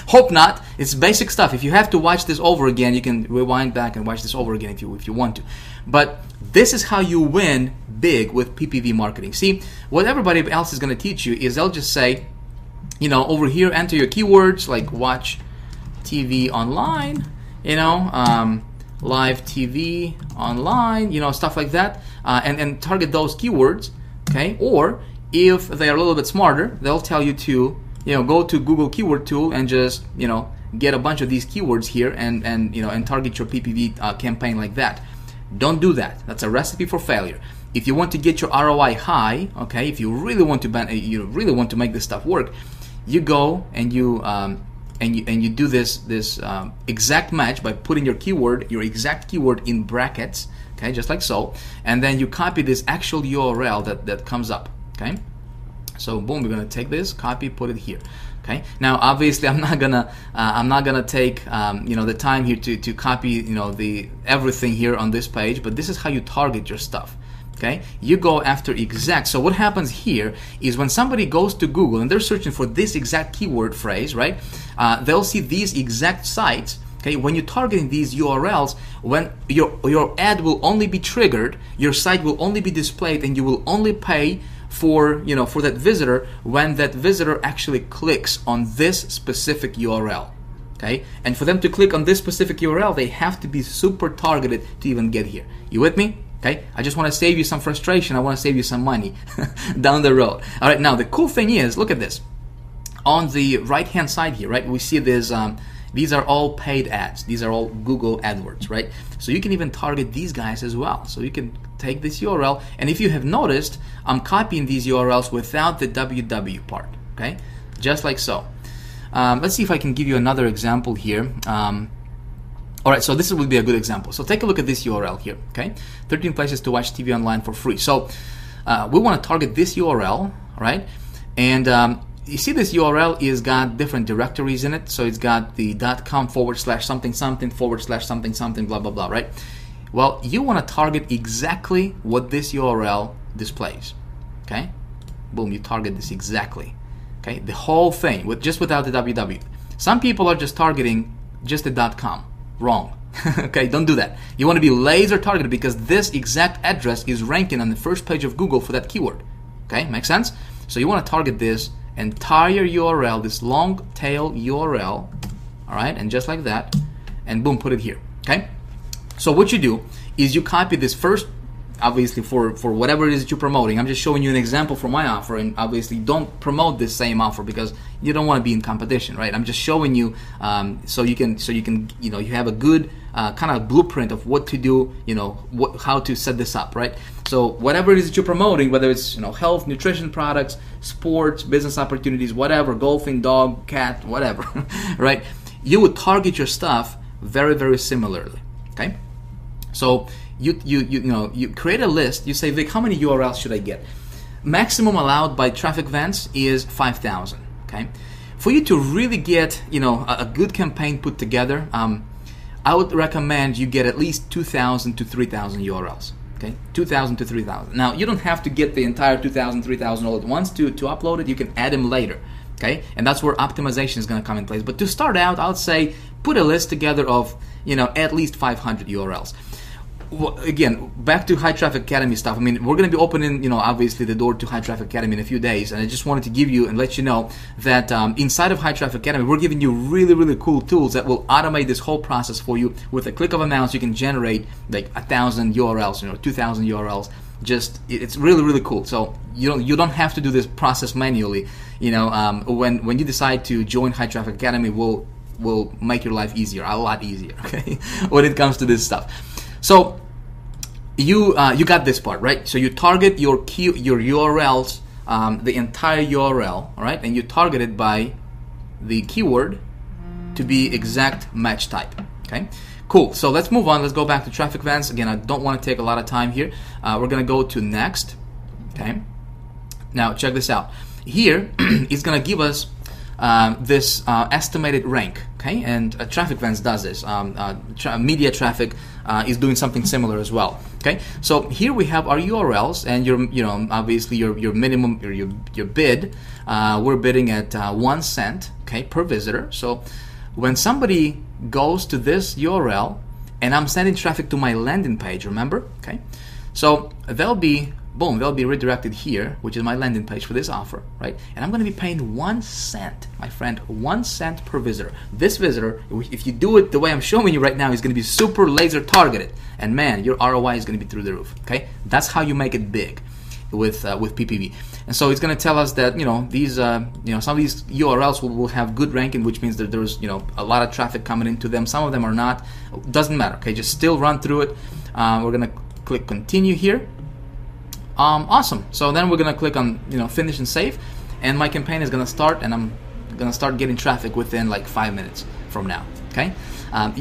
Hope not. It's basic stuff. If you have to watch this over again, you can rewind back and watch this over again if you want to. But this is how you win big with PPV marketing. See, what everybody else is going to teach you is they'll just say, you know, over here, enter your keywords like watch TV online, you know, live TV online, you know, stuff like that, and target those keywords, okay? Or if they are a little bit smarter, they'll tell you to, you know, go to Google Keyword Tool and just, you know, get a bunch of these keywords here and you know, and target your PPV campaign like that. Don't do that. That's a recipe for failure. If you want to get your ROI high, okay, if you really want to make this stuff work, you go and you do this exact match by putting your exact keyword in brackets, okay, just like so, and then you copy this actual URL that comes up, okay. So boom, we're gonna take this, copy, put it here. Okay. Now, obviously, I'm not gonna take you know, the time here to copy, you know, everything here on this page. But this is how you target your stuff. Okay. You go after exact. So what happens here is when somebody goes to Google and they're searching for this exact keyword phrase, right? They'll see these exact sites. Okay. When you're targeting these URLs, when your ad will only be triggered, your site will only be displayed, and you will only pay for, you know, for that visitor when that visitor actually clicks on this specific URL, okay? And for them to click on this specific URL, they have to be super targeted to even get here. You with me? Okay? I just want to save you some frustration. I want to save you some money down the road. All right, now the cool thing is, look at this. On the right-hand side here, right, we see this, these are all paid ads. These are all Google AdWords, right? So you can even target these guys as well. So you can take this URL, and if you have noticed, I'm copying these URLs without the www part, okay? Just like so. Let's see if I can give you another example here. All right, so this would be a good example. So take a look at this URL here, okay? 13 places to watch TV online for free. So we want to target this URL, right? And you see this URL is got different directories in it. So it's got the .com/something something blah blah blah, right? Well, you want to target exactly what this URL displays, okay? Boom, you target this exactly, okay? The whole thing, just without the www. Some people are just targeting just the .com. Wrong. Okay, don't do that. You want to be laser targeted because this exact address is ranking on the first page of Google for that keyword, okay? Make sense? So you want to target this entire URL, this long tail URL, all right? And just like that, and boom, put it here, okay? So what you do is you copy this first, obviously for whatever it is that you're promoting. I'm just showing you an example for my offer, and obviously don't promote this same offer because you don't want to be in competition, right? I'm just showing you so you can you know, you have a good kind of blueprint of what to do, you know, how to set this up, right? So whatever it is that you're promoting, whether it's, you know, health, nutrition products, sports, business opportunities, whatever, golfing, dog, cat, whatever, right? You would target your stuff very, very similarly. Okay, so you create a list. You say, Vic, how many URLs should I get? Maximum allowed by Traffic Vents is 5,000. Okay, for you to really get, you know, a good campaign put together, I would recommend you get at least 2,000 to 3,000 URLs. Okay, 2,000 to 3,000. Now you don't have to get the entire 2,000, 3,000 all at once to upload it. You can add them later. Okay, and that's where optimization is going to come in place. But to start out, I would say put a list together of, you know, at least 500 URLs. Well, again, back to High Traffic Academy stuff. I mean, we're going to be opening, you know, obviously the door to High Traffic Academy in a few days, and I just wanted to give you and let you know that inside of High Traffic Academy, we're giving you really, really cool tools that will automate this whole process for you. With a click of a mouse, you can generate like 1,000 URLs, you know, 2,000 URLs. Just, it's really, really cool. So you don't have to do this process manually. You know, when you decide to join High Traffic Academy, will make your life easier, a lot easier. Okay, when it comes to this stuff. So you got this part, right? So you target your URLs, the entire URL, all right, and you target it by the keyword to be exact match type. Okay, Cool. So let's move on. Let's go back to traffic events. Again, I don't want to take a lot of time here. We're going to go to next. Okay. Now check this out. Here it's going to give us this estimated rank. Okay, and traffic events does this. Media traffic is doing something similar as well. Okay, so here we have our URLs and obviously your minimum or your bid. We're bidding at 1 cent, okay, per visitor. So when somebody goes to this URL and I'm sending traffic to my landing page, remember? Okay, so they'll be redirected here, which is my landing page for this offer, right? And I'm going to be paying 1 cent, my friend, 1 cent per visitor. This visitor, if you do it the way I'm showing you right now, is going to be super laser targeted, and man, your ROI is going to be through the roof. Okay, that's how you make it big with PPV. And so it's going to tell us that these some of these URLs will have good ranking, which means that there's a lot of traffic coming into them. Some of them are not. Doesn't matter. Okay, just still run through it. We're going to click continue here. Awesome. So then we're gonna click on finish and save, and my campaign is gonna start, and I'm gonna start getting traffic within like 5 minutes from now. Okay.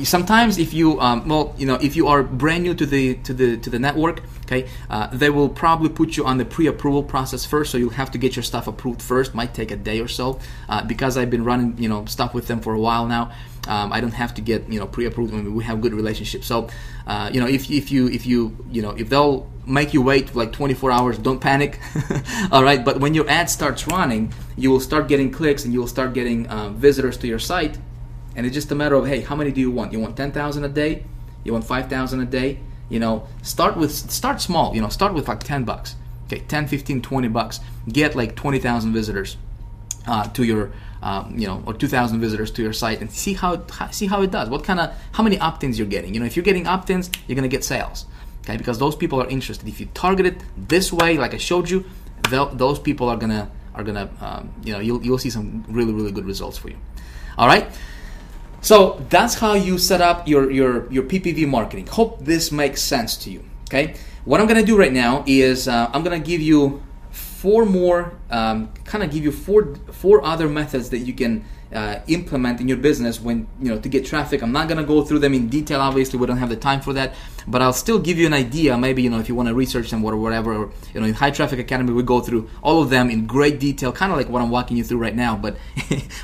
Sometimes if you if you are brand new to the network, okay, they will probably put you on the pre-approval process first, so you'll have to get your stuff approved first. Might take a day or so. Because I've been running stuff with them for a while now, I don't have to get pre-approved. We have good relationships. So if they'll make you wait like 24 hours, don't panic. All right, but when your ad starts running, you will start getting clicks and you will start getting visitors to your site. And it's just a matter of, hey, how many do you want? You want 10,000 a day? You want 5,000 a day? Start small. Start with like $10. Okay, 10, 15, 20 bucks. Get like 20,000 visitors to your, or 2,000 visitors to your site, and see how it does. How many opt-ins you're getting? If you're getting opt-ins, you're gonna get sales. Okay, because those people are interested. If you target it this way, like I showed you, those people are gonna you'll see some really, really good results for you. All right. So that's how you set up your PPV marketing. Hope this makes sense to you. Okay. What I'm gonna do right now is I'm gonna give you four other methods that you can implement in your business when to get traffic. I'm not gonna go through them in detail. Obviously, we don't have the time for that, but I'll still give you an idea. Maybe if you want to research them or whatever. Or, in High Traffic Academy, we go through all of them in great detail, kind of like what I'm walking you through right now. But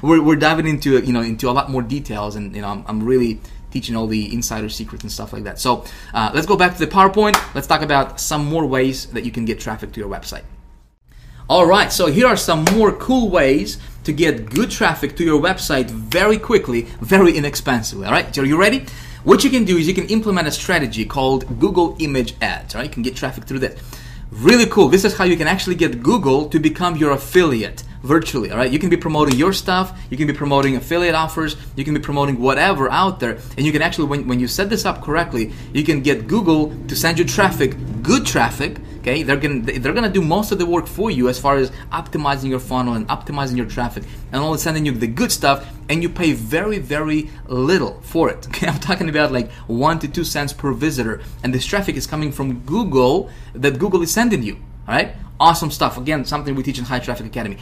we're diving into into a lot more details, and I'm really teaching all the insider secrets and stuff like that. So let's go back to the PowerPoint. Let's talk about some more ways that you can get traffic to your website. All right, so here are some more cool ways to get good traffic to your website very quickly, very inexpensively. All right, so are you ready? What you can do is you can implement a strategy called Google Image Ads. All right, you can get traffic through that. Really cool. This is how you can actually get Google to become your affiliate virtually. All right, you can be promoting your stuff, you can be promoting affiliate offers, you can be promoting whatever out there, and you can actually, when you set this up correctly, you can get Google to send you traffic, good traffic. Okay, they're gonna do most of the work for you as far as optimizing your funnel and optimizing your traffic, and only sending you the good stuff, and you pay very, very little for it. Okay, I'm talking about like 1 to 2 cents per visitor, and this traffic is coming from Google that Google is sending you. All right, awesome stuff. Again, something we teach in High Traffic Academy.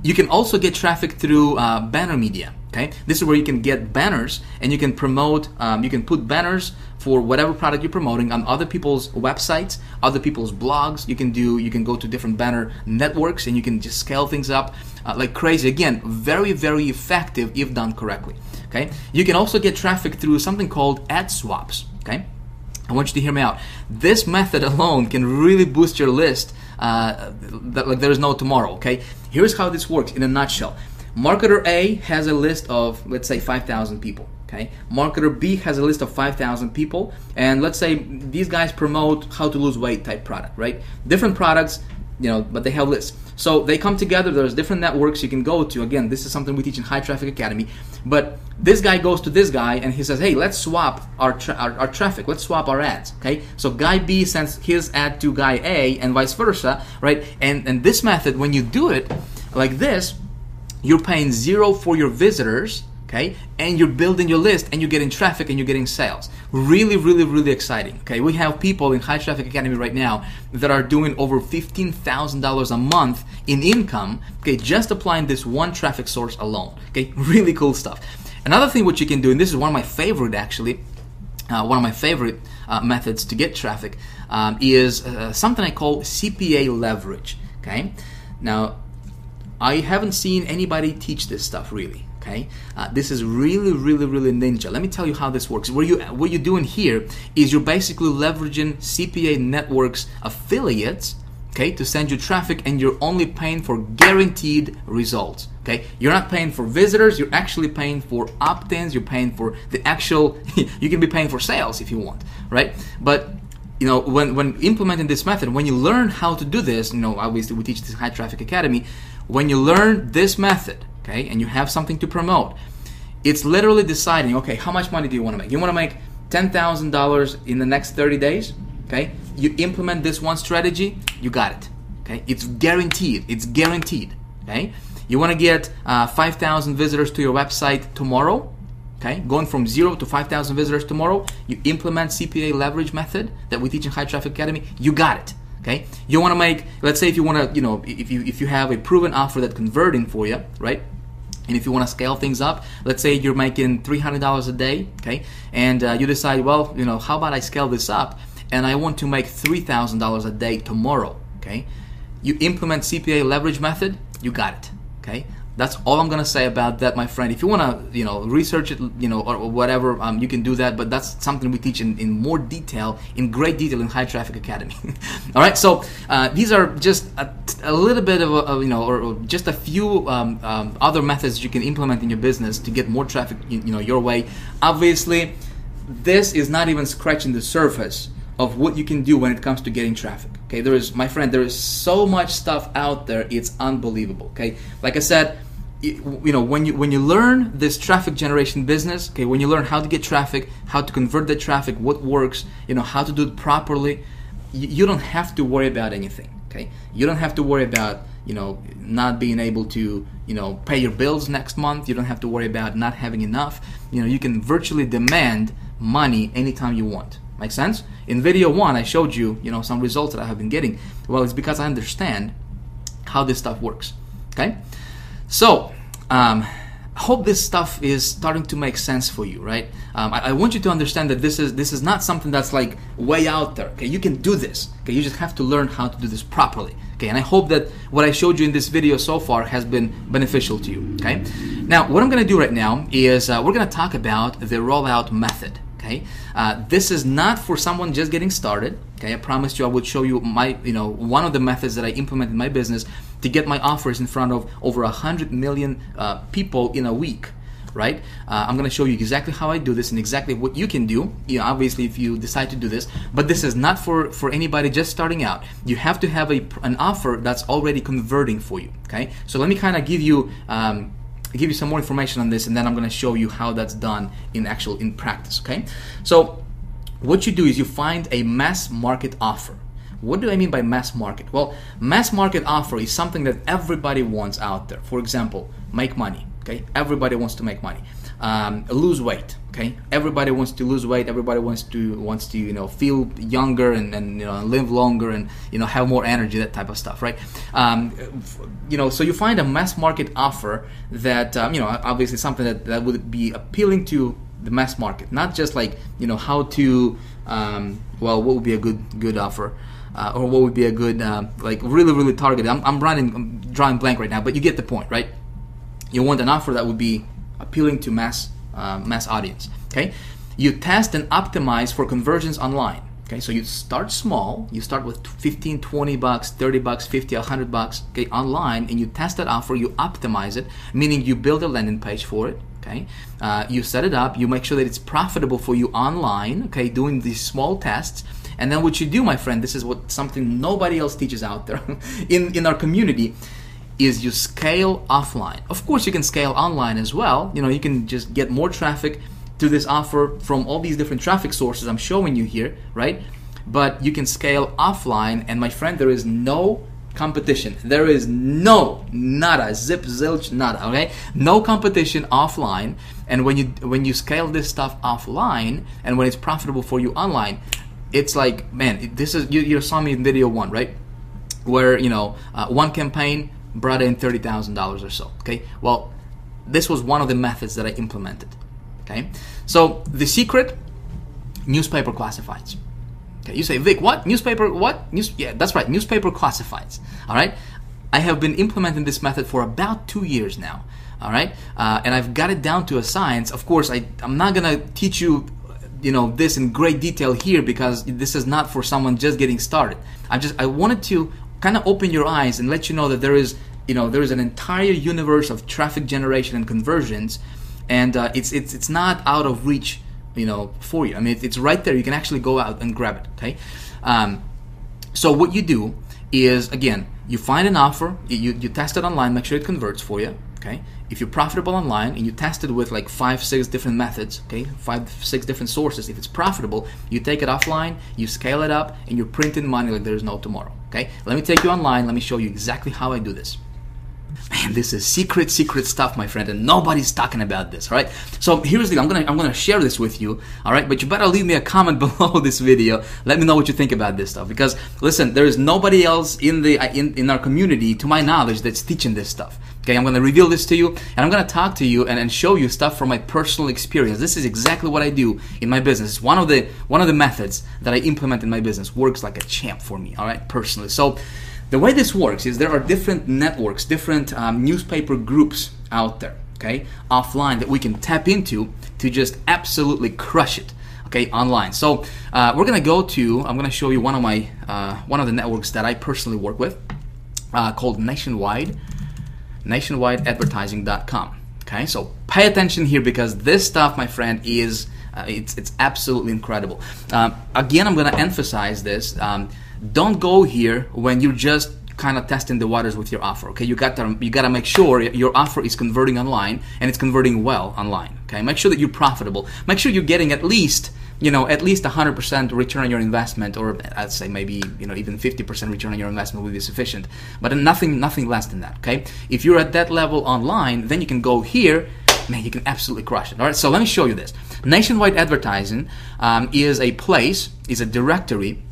You can also get traffic through banner media. Okay, this is where you can get banners and you can promote. You can put banners for whatever product you're promoting on other people's websites, other people's blogs. You can go to different banner networks and you can just scale things up like crazy. Again, very, very effective if done correctly. Okay, you can also get traffic through something called ad swaps. Okay, I want you to hear me out. This method alone can really boost your list like there is no tomorrow. Okay, here's how this works in a nutshell. Marketer A has a list of, let's say, 5,000 people. Okay, marketer B has a list of 5,000 people, and let's say these guys promote how to lose weight type product, right? Different products, but they have lists. So they come together. There's different networks you can go to. Again, this is something we teach in High Traffic Academy. But this guy goes to this guy and he says, hey, let's swap our traffic. Let's swap our ads. Okay, so guy B sends his ad to guy A and vice versa, right? And this method, when you do it like this, you're paying zero for your visitors. Okay, and you're building your list and you're getting traffic and you're getting sales. Really, really, really exciting. Okay, we have people in High Traffic Academy right now that are doing over $15,000 a month in income. Okay, just applying this one traffic source alone. Okay, really cool stuff. Another thing what you can do, and this is one of my favorite actually, one of my favorite methods to get traffic is something I call CPA leverage. Okay, now I haven't seen anybody teach this stuff really. Okay, this is really ninja. Let me tell you how this works. What you're doing here is you're basically leveraging CPA networks affiliates, okay, to send you traffic, and you're only paying for guaranteed results. Okay, you're not paying for visitors. You're actually paying for opt-ins. You're paying for the actual. You can be paying for sales if you want, right? But you know, when implementing this method, when you learn how to do this, you know, obviously we teach this High Traffic Academy. When you learn this method, okay, and you have something to promote, it's literally deciding, okay, how much money do you want to make? You want to make $10,000 in the next 30 days, okay? You implement this one strategy, you got it, okay? It's guaranteed, okay? You want to get 5,000 visitors to your website tomorrow, okay? Going from 0 to 5,000 visitors tomorrow, you implement CPA leverage method that we teach in High Traffic Academy, you got it. Okay, you want to make, let's say if you want to, you know, if you have a proven offer that's converting for you, right? And if you want to scale things up, let's say you're making $300 a day, okay? And you decide, well, you know, how about I scale this up and I want to make $3,000 a day tomorrow, okay? You implement CPA leverage method, you got it, okay? That's all I'm gonna say about that, my friend. If you wanna, you know, research it, you know, or whatever, you can do that. But that's something we teach in more detail, in great detail, in High Traffic Academy. All right. So these are just a little bit of a, you know, or just a few other methods you can implement in your business to get more traffic, you know, your way. Obviously, this is not even scratching the surface of what you can do when it comes to getting traffic. Okay, there is, my friend, there is so much stuff out there, it's unbelievable. Okay, like I said, you know, when you learn this traffic generation business, okay, when you learn how to get traffic, how to convert the traffic, what works, you know, how to do it properly, you don't have to worry about anything. Okay, you don't have to worry about, you know, not being able to, you know, pay your bills next month. You don't have to worry about not having enough. You know, you can virtually demand money anytime you want. Make sense? In video 1, I showed you, you know, some results that I have been getting. Well, it's because I understand how this stuff works. Okay, so I hope this stuff is starting to make sense for you, right? I want you to understand that this is not something that's like way out there. Okay, you can do this. Okay, you just have to learn how to do this properly. Okay, and I hope that what I showed you in this video so far has been beneficial to you. Okay, now what I'm going to do right now is we're going to talk about the rollout method. Okay, this is not for someone just getting started. Okay, I promised you I would show you my, you know, one of the methods that I implement in my business to get my offers in front of over 100 million people in a week. Right? I'm going to show you exactly how I do this and exactly what you can do. You know, obviously, if you decide to do this, but this is not for anybody just starting out. You have to have an offer that's already converting for you. Okay, so let me kind of give you some more information on this, and then I'm going to show you how that's done in practice. Okay, so what you do is you find a mass market offer. What do I mean by mass market? Well, mass market offer is something that everybody wants out there. For example, make money. Okay, everybody wants to make money. Lose weight. Okay, everybody wants to lose weight. Everybody wants to you know, feel younger and you know, live longer and, you know, have more energy. That type of stuff, right? You know, so you find a mass market offer that you know, obviously something that would be appealing to the mass market, not just like, you know, how to well, what would be a good offer, or what would be a good like really targeted. I'm drawing blank right now, but you get the point, right? You want an offer that would be appealing to mass audience. Okay, you test and optimize for conversions online. Okay, so you start small. You start with 15, 20 bucks, 30 bucks, 50, 100 bucks. Okay, online, and you test that offer. You optimize it, meaning you build a landing page for it. Okay, you set it up. You make sure that it's profitable for you online. Okay, doing these small tests. And then what you do, my friend, this is something nobody else teaches out there in our community, is you scale offline. Of course, you can scale online as well. You know, you can just get more traffic to this offer from all these different traffic sources I'm showing you here, right? But you can scale offline, and my friend, there is no competition. There is nada, zip, zilch, nada, okay? No competition offline. And when you scale this stuff offline, and when it's profitable for you online, it's like, man, this is, you saw me in video 1, right? Where, you know, one campaign brought in $30,000 or so. Okay, well, this was one of the methods that I implemented. Okay, so the secret newspaper classifieds. Okay, you say, Vic, what? Newspaper, what? Yeah, that's right, newspaper classifieds. All right? I have been implementing this method for about 2 years now. All right? And I've got it down to a science. Of course, I'm not going to teach you, this in great detail here because this is not for someone just getting started. I wanted to kind of open your eyes and let you know that there is an entire universe of traffic generation and conversions, and it's not out of reach, for you. I mean, it's right there. You can actually go out and grab it. Okay. So what you do is, again, you find an offer, you test it online, make sure it converts for you. Okay. If you're profitable online and you test it with like 5-6 different methods, okay, 5-6 different sources, if it's profitable, you take it offline, you scale it up, and you're printing money like there's no tomorrow. Okay. Let me take you online. Let me show you exactly how I do this. Man, this is secret stuff, my friend, and nobody's talking about this, all right? So here's the thing. I'm gonna share this with you, all right? But you better leave me a comment below this video. Let me know what you think about this stuff, because listen, there is nobody else in our community, to my knowledge, that's teaching this stuff. Okay, I'm gonna reveal this to you, and I'm gonna talk to you and show you stuff from my personal experience. This is exactly what I do in my business. It's one of the methods that I implement in my business. Works like a champ for me, all right, personally. So the way this works is there are different networks, different newspaper groups out there, okay, offline that we can tap into to just absolutely crush it, okay, online. So we're gonna I'm gonna show you one of the networks that I personally work with, called nationwideadvertising.com. Okay, so pay attention here because this stuff, my friend, is it's absolutely incredible. Again, I'm gonna emphasize this. Don't go here when you're just kind of testing the waters with your offer. Okay, you gotta make sure your offer is converting online and it's converting well online. Okay, make sure that you're profitable. Make sure you're getting at least 100% return on your investment, or I'd say maybe even 50% return on your investment will be sufficient. But nothing less than that. Okay, if you're at that level online, then you can go here. Man, you can absolutely crush it. All right, so let me show you this. Nationwide Advertising is a directory.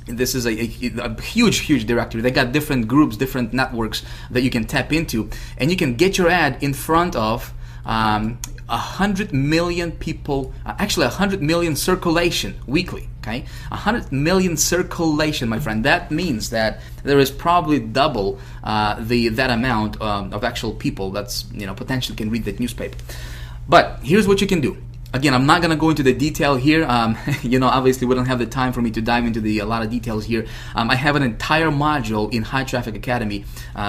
This is a huge directory. They got different groups, different networks that you can tap into, and you can get your ad in front of 100 million people, actually 100 million circulation weekly. Okay, 100 million circulation, my friend. That means that there is probably double that amount of actual people that's potentially can read that newspaper. But here's what you can do. Again, I'm not going to go into the detail here. Obviously we don't have the time for me to dive into a lot of details here. I have an entire module in High Traffic Academy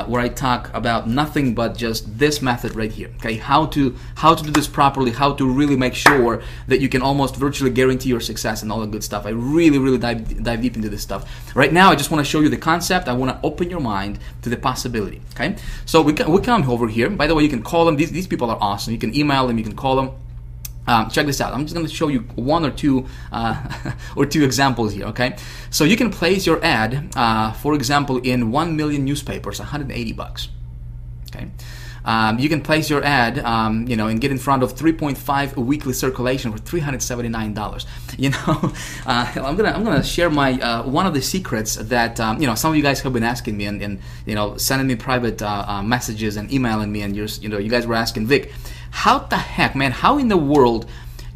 where I talk about nothing but just this method right here. Okay, how to do this properly, how to really make sure that you can almost virtually guarantee your success and all the good stuff. I really dive deep into this stuff. Right now, I just want to show you the concept. I want to open your mind to the possibility. Okay, so we come over here. By the way, you can call them. These people are awesome. You can email them. You can call them. Check this out. I'm just going to show you one or two examples here. Okay, so you can place your ad, for example, in 1 million newspapers, $180. Okay, you can place your ad, and get in front of 3.5 weekly circulation for $379. I'm gonna share my one of the secrets that some of you guys have been asking me and sending me private messages and emailing me, and you guys were asking, Vic, how the heck, man, how in the world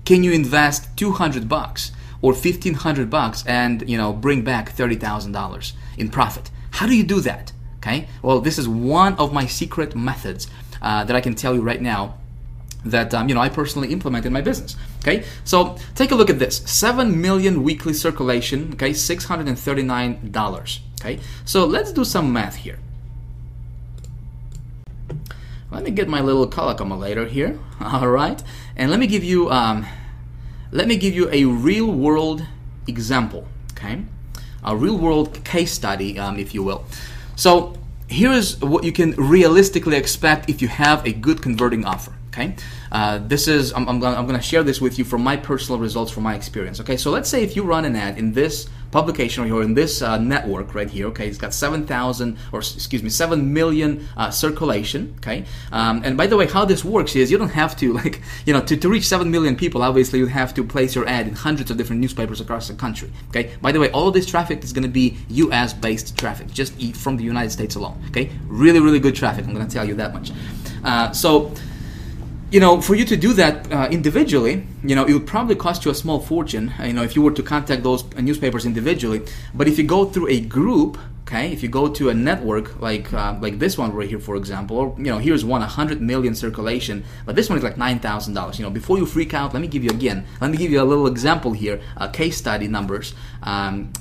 can you invest $200 or $1,500 and bring back $30,000 in profit? How do you do that? Okay, well, this is one of my secret methods that I can tell you right now that I personally implement in my business. Okay, so take a look at this: 7 million weekly circulation. Okay, $639. Okay, so let's do some math here. Let me get my little calculator here. All right, and let me give you a real world example. Okay, a real world case study, if you will. So here is what you can realistically expect if you have a good converting offer. Okay, this is I'm going to share this with you from my personal results, from my experience. Okay, so let's say if you run an ad in this publication or in this network right here. Okay, it's got 7 million circulation. Okay, and by the way, how this works is you don't have to to reach 7 million people. Obviously, you have to place your ad in hundreds of different newspapers across the country. Okay, by the way, all of this traffic is going to be U.S. based traffic, just from the United States alone. Okay, really good traffic. I'm going to tell you that much. So for you to do that individually, it would probably cost you a small fortune, if you were to contact those newspapers individually. But if you go through a group, okay, if you go to a network like this one right here, for example, or here's 100 million circulation, but this one is like $9,000. Before you freak out, let me give you a little example here, case study numbers,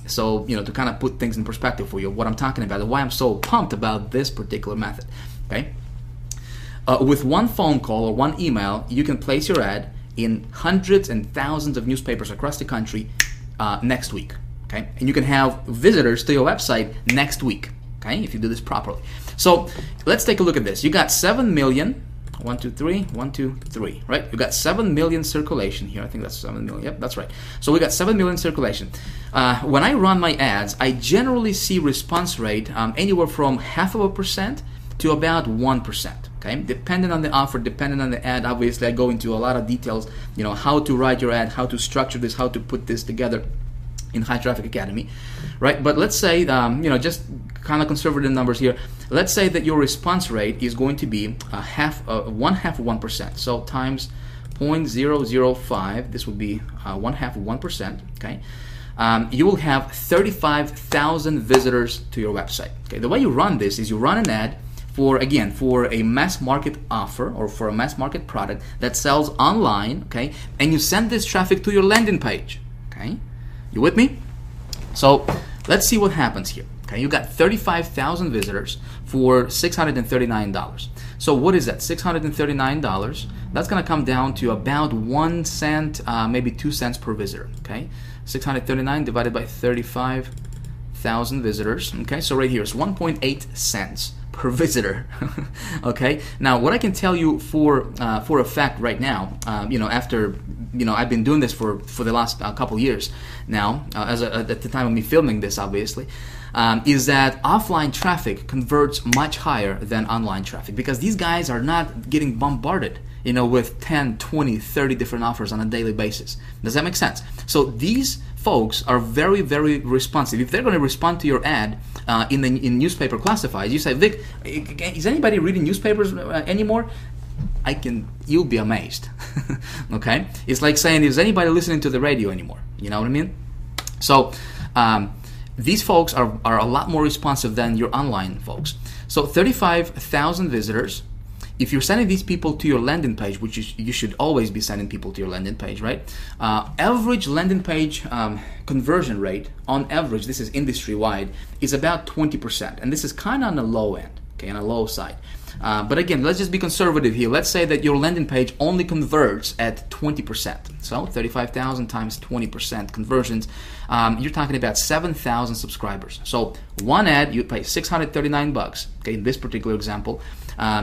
so to kind of put things in perspective for you, what I'm talking about and why I'm so pumped about this particular method. Okay. With one phone call or one email, you can place your ad in hundreds and thousands of newspapers across the country next week. Okay? And you can have visitors to your website next week. Okay? If you do this properly. So let's take a look at this. You got 7 million. 1, 2, 3. 1, 2, 3. Right? You got 7 million circulation here. I think that's 7 million. Yep, that's right. So we got 7 million circulation. When I run my ads, I generally see response rate anywhere from 0.5% to about 1%. Okay, depending on the offer, depending on the ad. Obviously, I go into a lot of details, how to write your ad, how to structure this, how to put this together in High Traffic Academy, right? But let's say, just kind of conservative numbers here. Let's say that your response rate is going to be 1/2%. So times 0.005, this would be 1/2%. Okay, you will have 35,000 visitors to your website. Okay, the way you run this is you run an ad for a mass market offer or for a mass market product that sells online, okay, and you send this traffic to your landing page. Okay, you with me? So let's see what happens here. Okay, you got 35,000 visitors for $639. So what is that? $639. That's going to come down to about 1 cent, maybe 2 cents per visitor. Okay, 639 divided by 35,000 visitors. Okay, so right here is 1.8 cents per visitor. Okay, now what I can tell you for a fact right now, after I've been doing this for the last couple years now, at the time of me filming this, obviously, is that offline traffic converts much higher than online traffic because these guys are not getting bombarded with 10, 20, 30 different offers on a daily basis. Does that make sense? So these folks are very, very responsive. If they're going to respond to your ad in newspaper classifieds, you say, Vic, is anybody reading newspapers anymore? You'll be amazed. Okay? It's like saying, is anybody listening to the radio anymore? You know what I mean? So these folks are a lot more responsive than your online folks. So 35,000 visitors. If you're sending these people to your landing page, which you should always be sending people to your landing page, right? Average landing page conversion rate, on average, this is industry-wide, is about 20%. And this is kind of on the low end, okay, on the low side. But again, let's just be conservative here. Let's say that your landing page only converts at 20%. So 35,000 times 20% conversions, you're talking about 7,000 subscribers. So one ad, you pay $639, okay, in this particular example.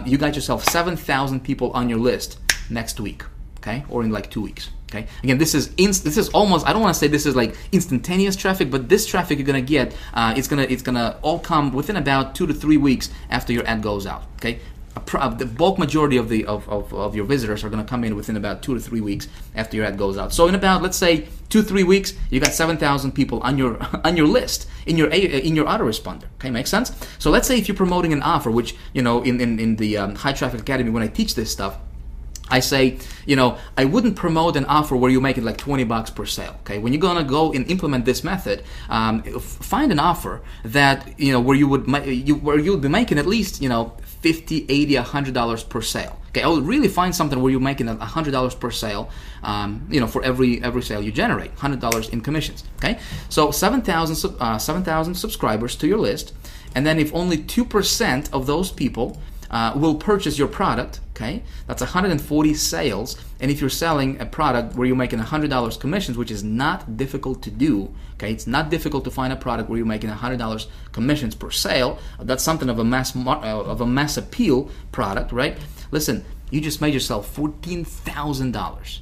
You got yourself 7,000 people on your list next week, okay, or in like 2 weeks. Okay. Again, this is almost, I don't want to say this is like instantaneous traffic, but this traffic you're gonna get, it's gonna all come within about 2 to 3 weeks after your ad goes out. Okay. The bulk majority of your visitors are gonna come in within about 2 to 3 weeks after your ad goes out. So in about, let's say 2-3 weeks, you got 7,000 people on your list in your autoresponder. Okay, makes sense? So let's say if you're promoting an offer, which in the High Traffic Academy, when I teach this stuff, I say, I wouldn't promote an offer where you make it like $20 per sale. Okay, when you're gonna go and implement this method, find an offer that where you would be making at least $50, $80, $100 per sale. Okay, I would really find something where you're making $100 per sale, for every sale you generate, $100 in commissions. Okay, so 7,000 subscribers to your list, and then if only 2% of those people will purchase your product, okay, that's 140 sales. And if you're selling a product where you're making $100 commissions, which is not difficult to do, okay, it's not difficult to find a product where you're making $100 commissions per sale. That's something of a mass appeal product, right? Listen, you just made yourself $14,000.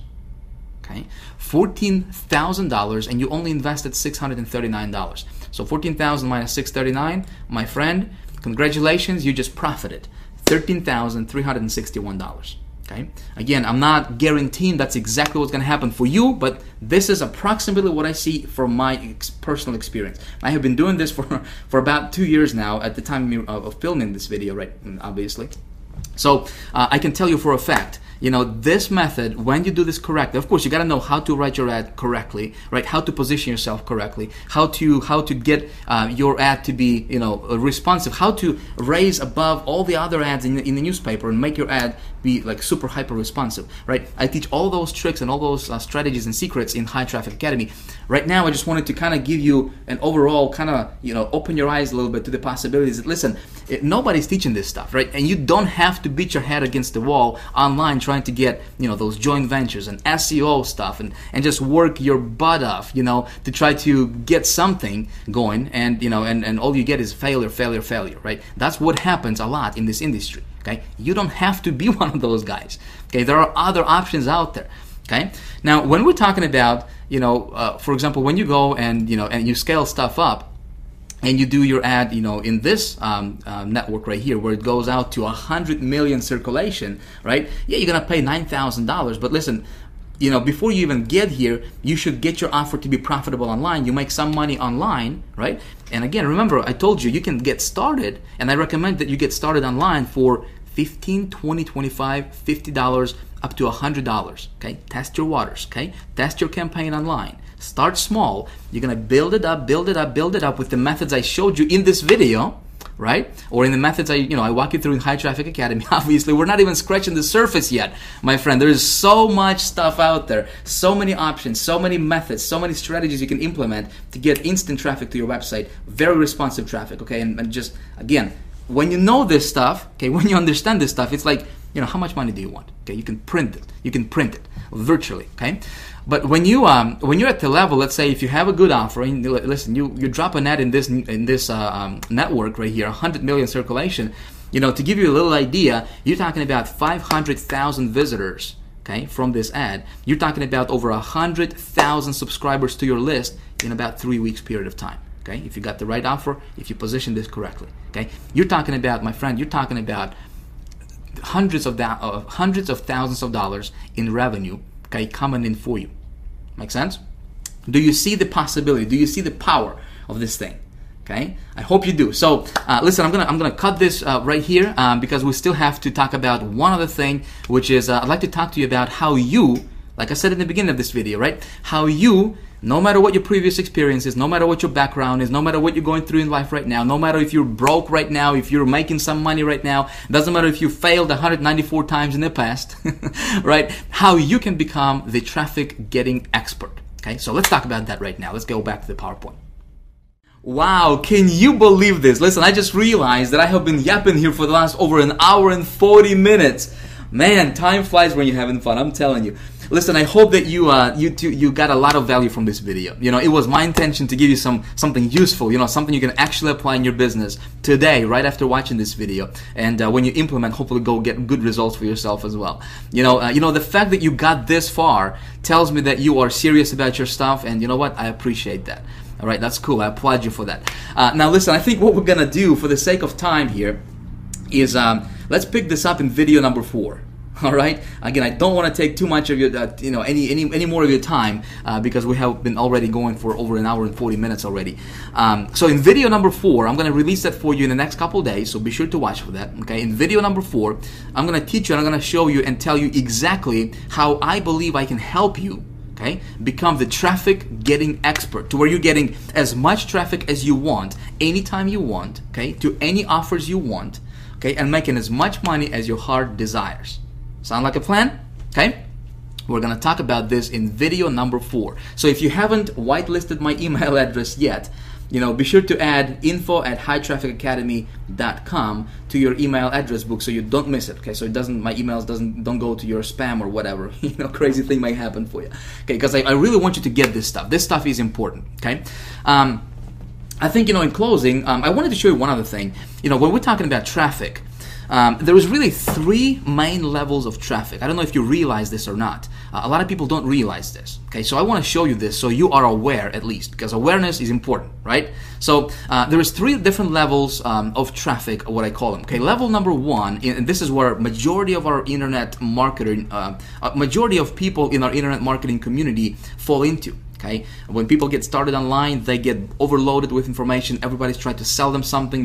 Okay, $14,000, and you only invested $639. So 14,000 minus 639, my friend, congratulations, you just profited $13,361. Okay, again, I'm not guaranteeing that's exactly what's going to happen for you, but this is approximately what I see from my personal experience. I have been doing this for about 2 years now at the time of filming this video, right, obviously. So I can tell you for a fact, this method, when you do this correctly, of course, you got to know how to write your ad correctly, right? How to position yourself correctly, how to get your ad to be, responsive, how to raise above all the other ads in the newspaper and make your ad be like super hyper responsive, right? I teach all those tricks and all those strategies and secrets in High Traffic Academy. Right now, I just wanted to kind of give you an overall kind of, open your eyes a little bit to the possibilities that, listen, nobody's teaching this stuff, right? And you don't have to beat your head against the wall online trying to get, those joint ventures and SEO stuff and just work your butt off, to try to get something going, and, and all you get is failure, right? That's what happens a lot in this industry, okay? You don't have to be one of those guys, okay? There are other options out there, okay? Now, when we're talking about, for example, when you go and, and you scale stuff up, and you do your ad, in this network right here, where it goes out to 100 million circulation, right? Yeah, you're gonna pay $9,000, but listen, before you even get here, you should get your offer to be profitable online. You make some money online, right? And again, remember, I told you can get started, and I recommend that you get started online for $15, $20, $25, $50, up to $100, okay? Test your waters, okay? Test your campaign online. Start small. You're gonna build it up with the methods I showed you in this video, right? Or in the methods I walk you through in High Traffic Academy. Obviously, we're not even scratching the surface yet, my friend. There's so much stuff out there, so many options, so many methods, so many strategies you can implement to get instant traffic to your website, very responsive traffic, okay? And just, again, when you know this stuff, okay, when you understand this stuff, it's like, how much money do you want? Okay, you can print it virtually, okay? But when you're at the level, let's say if you have a good offer, and listen, you drop an ad in this network right here, 100 million circulation, to give you a little idea, you're talking about 500,000 visitors, okay, from this ad. You're talking about over 100,000 subscribers to your list in about 3 weeks period of time. Okay, if you got the right offer, if you position this correctly, okay, you're talking about, my friend, you're talking about hundreds of thousands of dollars in revenue, okay, coming in for you. Make sense? Do you see the possibility? Do you see the power of this thing? Okay, I hope you do. So listen, I'm gonna cut this right here because we still have to talk about one other thing, which is I'd like to talk to you about how you, like I said in the beginning of this video, right? How you, no matter what your previous experience is, no matter what your background is, no matter what you're going through in life right now, no matter if you're broke right now, if you're making some money right now, doesn't matter if you failed 194 times in the past, right? How you can become the traffic getting expert. Okay, so let's talk about that right now. Let's go back to the PowerPoint. Wow, can you believe this? Listen, I just realized that I have been yapping here for the last over an hour and 40 minutes. Man, time flies when you're having fun, I'm telling you. Listen, I hope that you got a lot of value from this video. It was my intention to give you something useful, something you can actually apply in your business today, right after watching this video. And when you implement, hopefully go get good results for yourself as well. The fact that you got this far tells me that you are serious about your stuff, and you know what? I appreciate that. All right, that's cool. I applaud you for that. Now, listen, I think what we're gonna do for the sake of time here is let's pick this up in video number 4. All right. Again, I don't want to take too much of your, any more of your time because we have been already going for over an hour and 40 minutes already. So in video number 4, I'm going to release that for you in the next couple of days. So be sure to watch for that. Okay. In video number 4, I'm going to teach you and I'm going to show you and tell you exactly how I believe I can help you. Okay, become the traffic getting expert to where you're getting as much traffic as you want, anytime you want. Okay, to any offers you want. Okay, and making as much money as your heart desires. Sound like a plan? Okay? We're going to talk about this in video number 4. So if you haven't whitelisted my email address yet, be sure to add info@hightrafficacademy.com to your email address book so you don't miss it. Okay? So my emails don't go to your spam or whatever. Crazy thing might happen for you. Okay? Because I really want you to get this stuff. This stuff is important. Okay? I think, in closing, I wanted to show you one other thing. When we're talking about traffic, there is really 3 main levels of traffic. I don't know if you realize this or not. A lot of people don't realize this. Okay, so I want to show you this so you are aware at least, because awareness is important, right? So there is 3 different levels of traffic, what I call them. Okay, level number 1, and this is where majority of our internet marketing, majority of people in our internet marketing community fall into. Okay, when people get started online, they get overloaded with information. Everybody's trying to sell them something.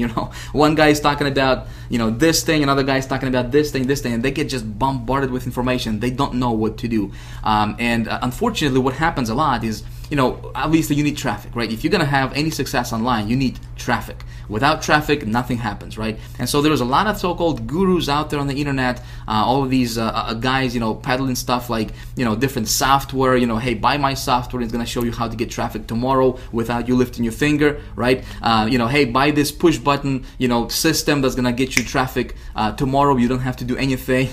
One guy is talking about this thing, another guy is talking about this thing, and they get just bombarded with information. They don't know what to do, and unfortunately, what happens a lot is obviously you need traffic, right? If you're gonna have any success online, you need traffic. Without traffic, nothing happens, right? And so there's a lot of so-called gurus out there on the internet, all of these guys, peddling stuff like, different software, hey, buy my software, it's gonna show you how to get traffic tomorrow without you lifting your finger, right? Hey, buy this push button, system that's gonna get you traffic tomorrow, you don't have to do anything,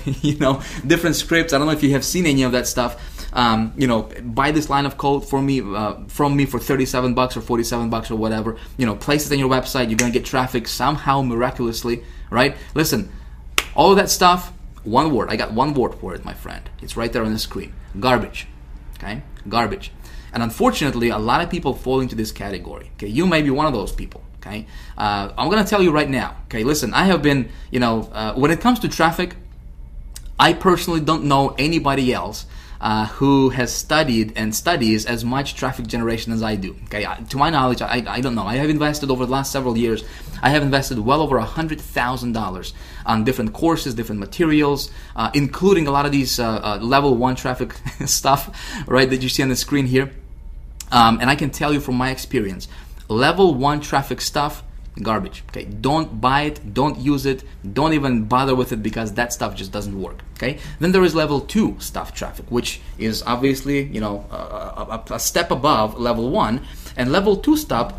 different scripts. I don't know if you have seen any of that stuff. Buy this line of code from me for $37 or $47 or whatever. Place it on your website. You're gonna get traffic somehow miraculously, right? Listen, all of that stuff. One word. I got one word for it, my friend. It's right there on the screen. Garbage. Okay, garbage. And unfortunately, a lot of people fall into this category. Okay, you may be one of those people. Okay, I'm gonna tell you right now. Okay, listen. I have been, when it comes to traffic, I personally don't know anybody else who has studied and studies as much traffic generation as I do. Okay, to my knowledge, I don't know. I have invested over the last several years. I have invested well over $100,000 on different courses, different materials, including a lot of these level 1 traffic stuff, right, that you see on the screen here. And I can tell you from my experience, level 1 traffic stuff, garbage. Okay, don't buy it, don't use it, don't even bother with it, because that stuff just doesn't work. Okay, then there is level 2 stuff traffic, which is obviously a step above level 1. And level 2 stuff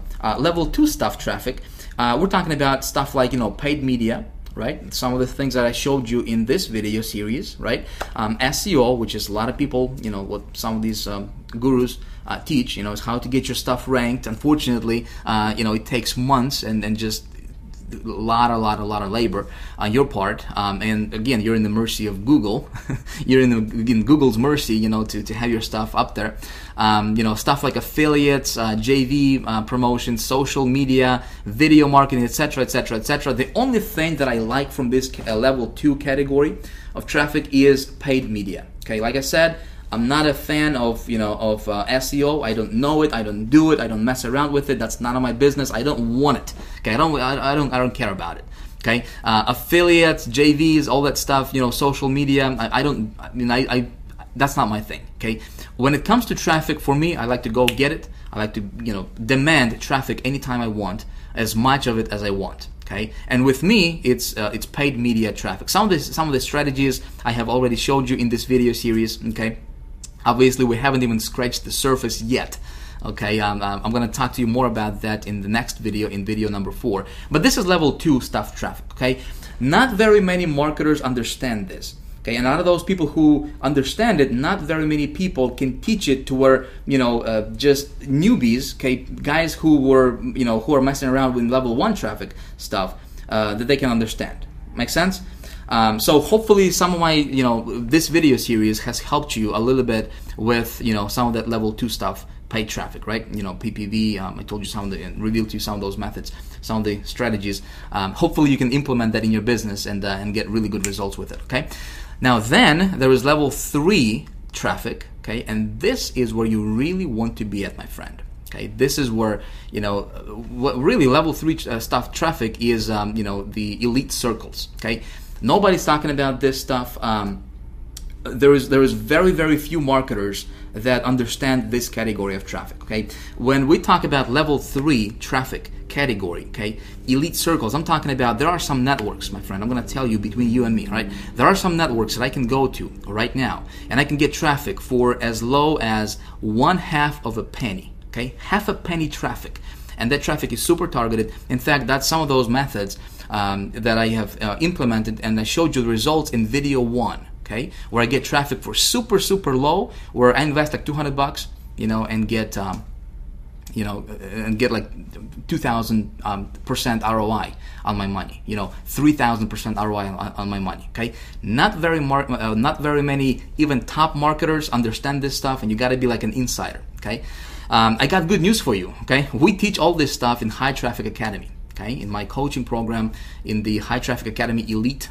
traffic, we're talking about stuff like paid media, right? Some of the things that I showed you in this video series, right? SEO, which is a lot of people, what some of these gurus teach, is how to get your stuff ranked. Unfortunately, it takes months and just a lot of labor on your part. And again, you're in the mercy of Google. You're in Google's mercy, to have your stuff up there. Stuff like affiliates, JV promotions, social media, video marketing, etc., etc., etc. The only thing that I like from this level 2 category of traffic is paid media. Okay, like I said, I'm not a fan of SEO. I don't know it. I don't do it. I don't mess around with it. That's none of my business. I don't want it. Okay, I don't care about it. Okay, affiliates, JVs, all that stuff. Social media. That's not my thing. Okay, when it comes to traffic, for me, I like to go get it. I like to demand traffic anytime I want, as much of it as I want. Okay, and with me, it's paid media traffic. Some of the strategies I have already showed you in this video series. Okay. Obviously, we haven't even scratched the surface yet. Okay, I'm going to talk to you more about that in the next video, in video number 4. But this is level 2 stuff traffic. Okay, not very many marketers understand this. Okay, and out of those people who understand it, not very many people can teach it to where just newbies, okay, guys who are messing around with level 1 traffic stuff, that they can understand. Make sense? So hopefully some of my, this video series has helped you a little bit with, some of that level 2 stuff, paid traffic, right? PPV, I told you and revealed to you some of those methods, some of the strategies. Hopefully you can implement that in your business and get really good results with it, okay? Now then, there is level 3 traffic, okay? And this is where you really want to be at, my friend. Okay, this is where, what really level 3 stuff traffic is, the elite circles, okay? Nobody's talking about this stuff. There is very, very few marketers that understand this category of traffic. Okay, when we talk about level 3 traffic category, okay, elite circles, I'm talking about there are some networks, my friend. I'm going to tell you between you and me, right? There are some networks that I can go to right now, and I can get traffic for as low as 1/2 of a penny. Okay, half a penny traffic, and that traffic is super targeted. In fact, that's some of those methods that I have implemented, and I showed you the results in video 1, okay, where I get traffic for super low, where I invest like $200, and get like 2,000% ROI on my money, 3,000% ROI on my money. Okay, not very many even top marketers understand this stuff, and you got to be like an insider. Okay, I got good news for you. Okay, we teach all this stuff in High Traffic Academy. okay, in my coaching program, in the High Traffic Academy Elite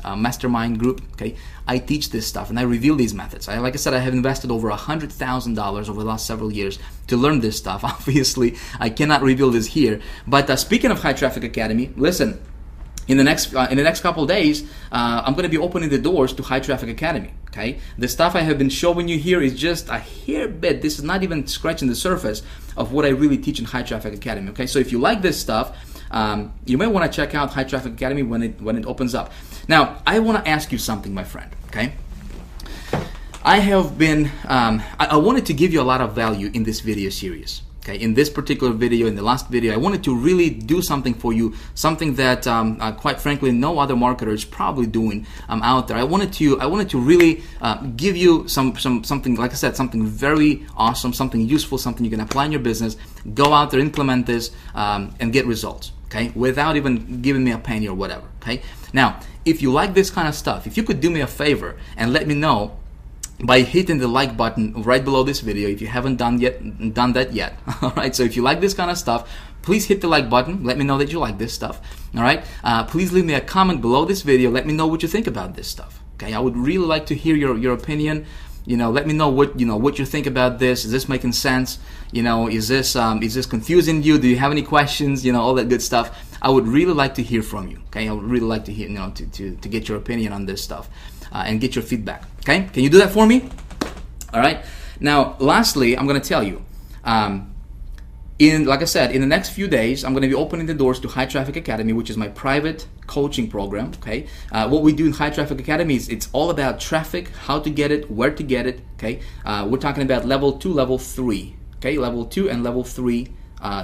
Mastermind group, okay, I teach this stuff and I reveal these methods. Like I said, I have invested over $100,000 over the last several years to learn this stuff. Obviously, I cannot reveal this here. But speaking of High Traffic Academy, listen, in the next couple of days, I'm going to be opening the doors to High Traffic Academy. Okay, the stuff I have been showing you here is just a hair bit. This is not even scratching the surface of what I really teach in High Traffic Academy. Okay, so if you like this stuff, you may want to check out High Traffic Academy when it opens up. Now, I want to ask you something, my friend. Okay, I have been I wanted to give you a lot of value in this video series. Okay, in this particular video, in the last video, I wanted to really do something for you, something that, quite frankly, no other marketer is probably doing out there. I wanted to really give you something, like I said, something very awesome, something useful, something you can apply in your business. Go out there, implement this, and get results. Okay, without even giving me a penny or whatever. Okay, now, if you like this kind of stuff, if you could do me a favor and let me know by hitting the like button right below this video if you haven't done that yet. All right, so if you like this kind of stuff, please hit the like button. Let me know that you like this stuff. All right, please leave me a comment below this video. Let me know what you think about this stuff. Okay, I would really like to hear your opinion. You know, let me know what you think about this. Is this making sense? You know, is this confusing you? Do you have any questions? You know, all that good stuff. I would really like to hear from you. Okay, I would really like to hear, to get your opinion on this stuff and get your feedback. Okay, can you do that for me? All right. Now, lastly, I'm going to tell you, like I said, in the next few days, I'm going to be opening the doors to High Traffic Academy, which is my private coaching program. Okay, what we do in High Traffic Academy is it's all about traffic, how to get it, where to get it. Okay, we're talking about level 2, level 3. Okay, level 2 and level 3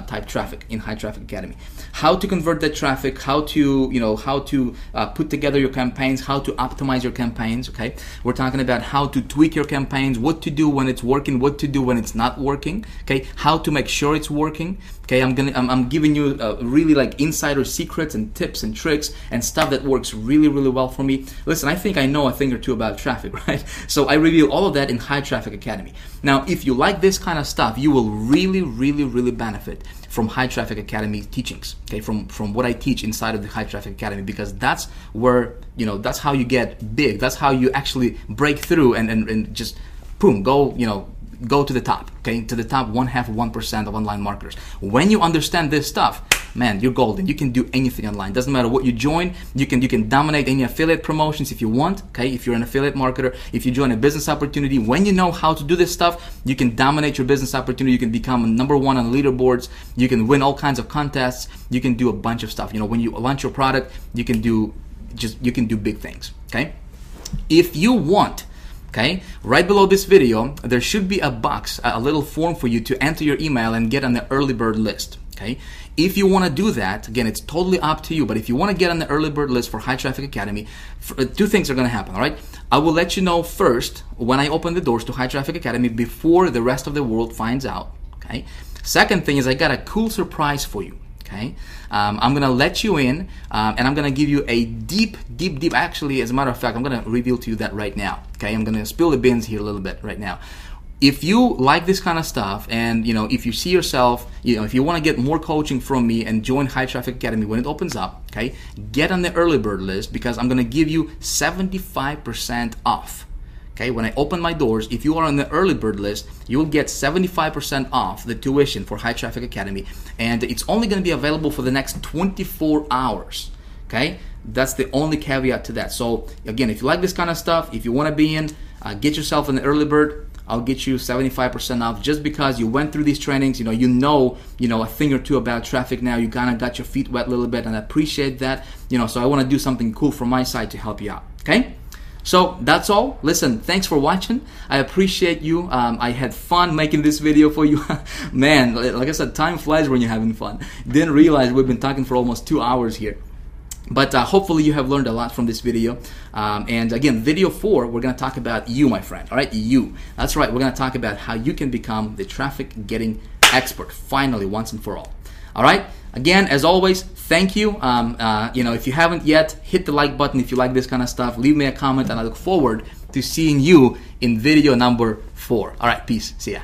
type traffic in High Traffic Academy. How to convert that traffic, how to put together your campaigns, how to optimize your campaigns. Okay, we're talking about how to tweak your campaigns, what to do when it's working, what to do when it's not working. Okay, how to make sure it's working. Okay, I'm giving you really like insider secrets and tips and tricks and stuff that works really, really well for me. Listen, I think I know a thing or two about traffic, right? So I reveal all of that in High Traffic Academy. Now, if you like this kind of stuff, you will really, really, really benefit from High Traffic Academy teachings. Okay, from what I teach inside of the High Traffic Academy, because that's where, that's how you get big. That's how you actually break through and just boom, go to the top, okay? To the top 0.5% of online marketers. When you understand this stuff, man, you're golden. You can do anything online. Doesn't matter what you join. You can dominate any affiliate promotions if you want, okay? If you're an affiliate marketer, if you join a business opportunity, when you know how to do this stuff, you can dominate your business opportunity. You can become #1 on leaderboards. You can win all kinds of contests. You can do a bunch of stuff. When you launch your product, you can do big things, okay? If you want, okay, right below this video, there should be a box, a little form for you to enter your email and get on the early bird list, okay? If you want to do that, again, it's totally up to you, but if you want to get on the early bird list for High Traffic Academy, two things are going to happen, all right? I will let you know first when I open the doors to High Traffic Academy before the rest of the world finds out, okay? Second thing is I got a cool surprise for you. Okay, I'm gonna let you in, and I'm gonna give you a deep. Actually, as a matter of fact, I'm gonna reveal to you that right now. Okay, I'm gonna spill the beans here a little bit right now. If you like this kind of stuff, and if you see yourself, if you want to get more coaching from me and join High Traffic Academy when it opens up, okay, get on the early bird list because I'm gonna give you 75% off. Okay, when I open my doors, if you are on the early bird list, you will get 75% off the tuition for High Traffic Academy, and it's only going to be available for the next 24 hours. Okay, that's the only caveat to that. So again, if you like this kind of stuff, if you want to be in, get yourself in the early bird. I'll get you 75% off just because you went through these trainings. You know a thing or two about traffic now. You kind of got your feet wet a little bit, and I appreciate that. So I want to do something cool from my side to help you out. Okay. So that's all. Listen, thanks for watching. I appreciate you. I had fun making this video for you. Man, like I said, time flies when you're having fun. Didn't realize we've been talking for almost 2 hours here. But hopefully you have learned a lot from this video. And again, video 4, we're going to talk about you, my friend. All right, you. That's right. We're going to talk about how you can become the traffic getting expert finally, once and for all. All right. Again, as always, thank you. If you haven't yet, hit the like button if you like this kind of stuff. Leave me a comment, and I look forward to seeing you in video number 4. All right, peace. See ya.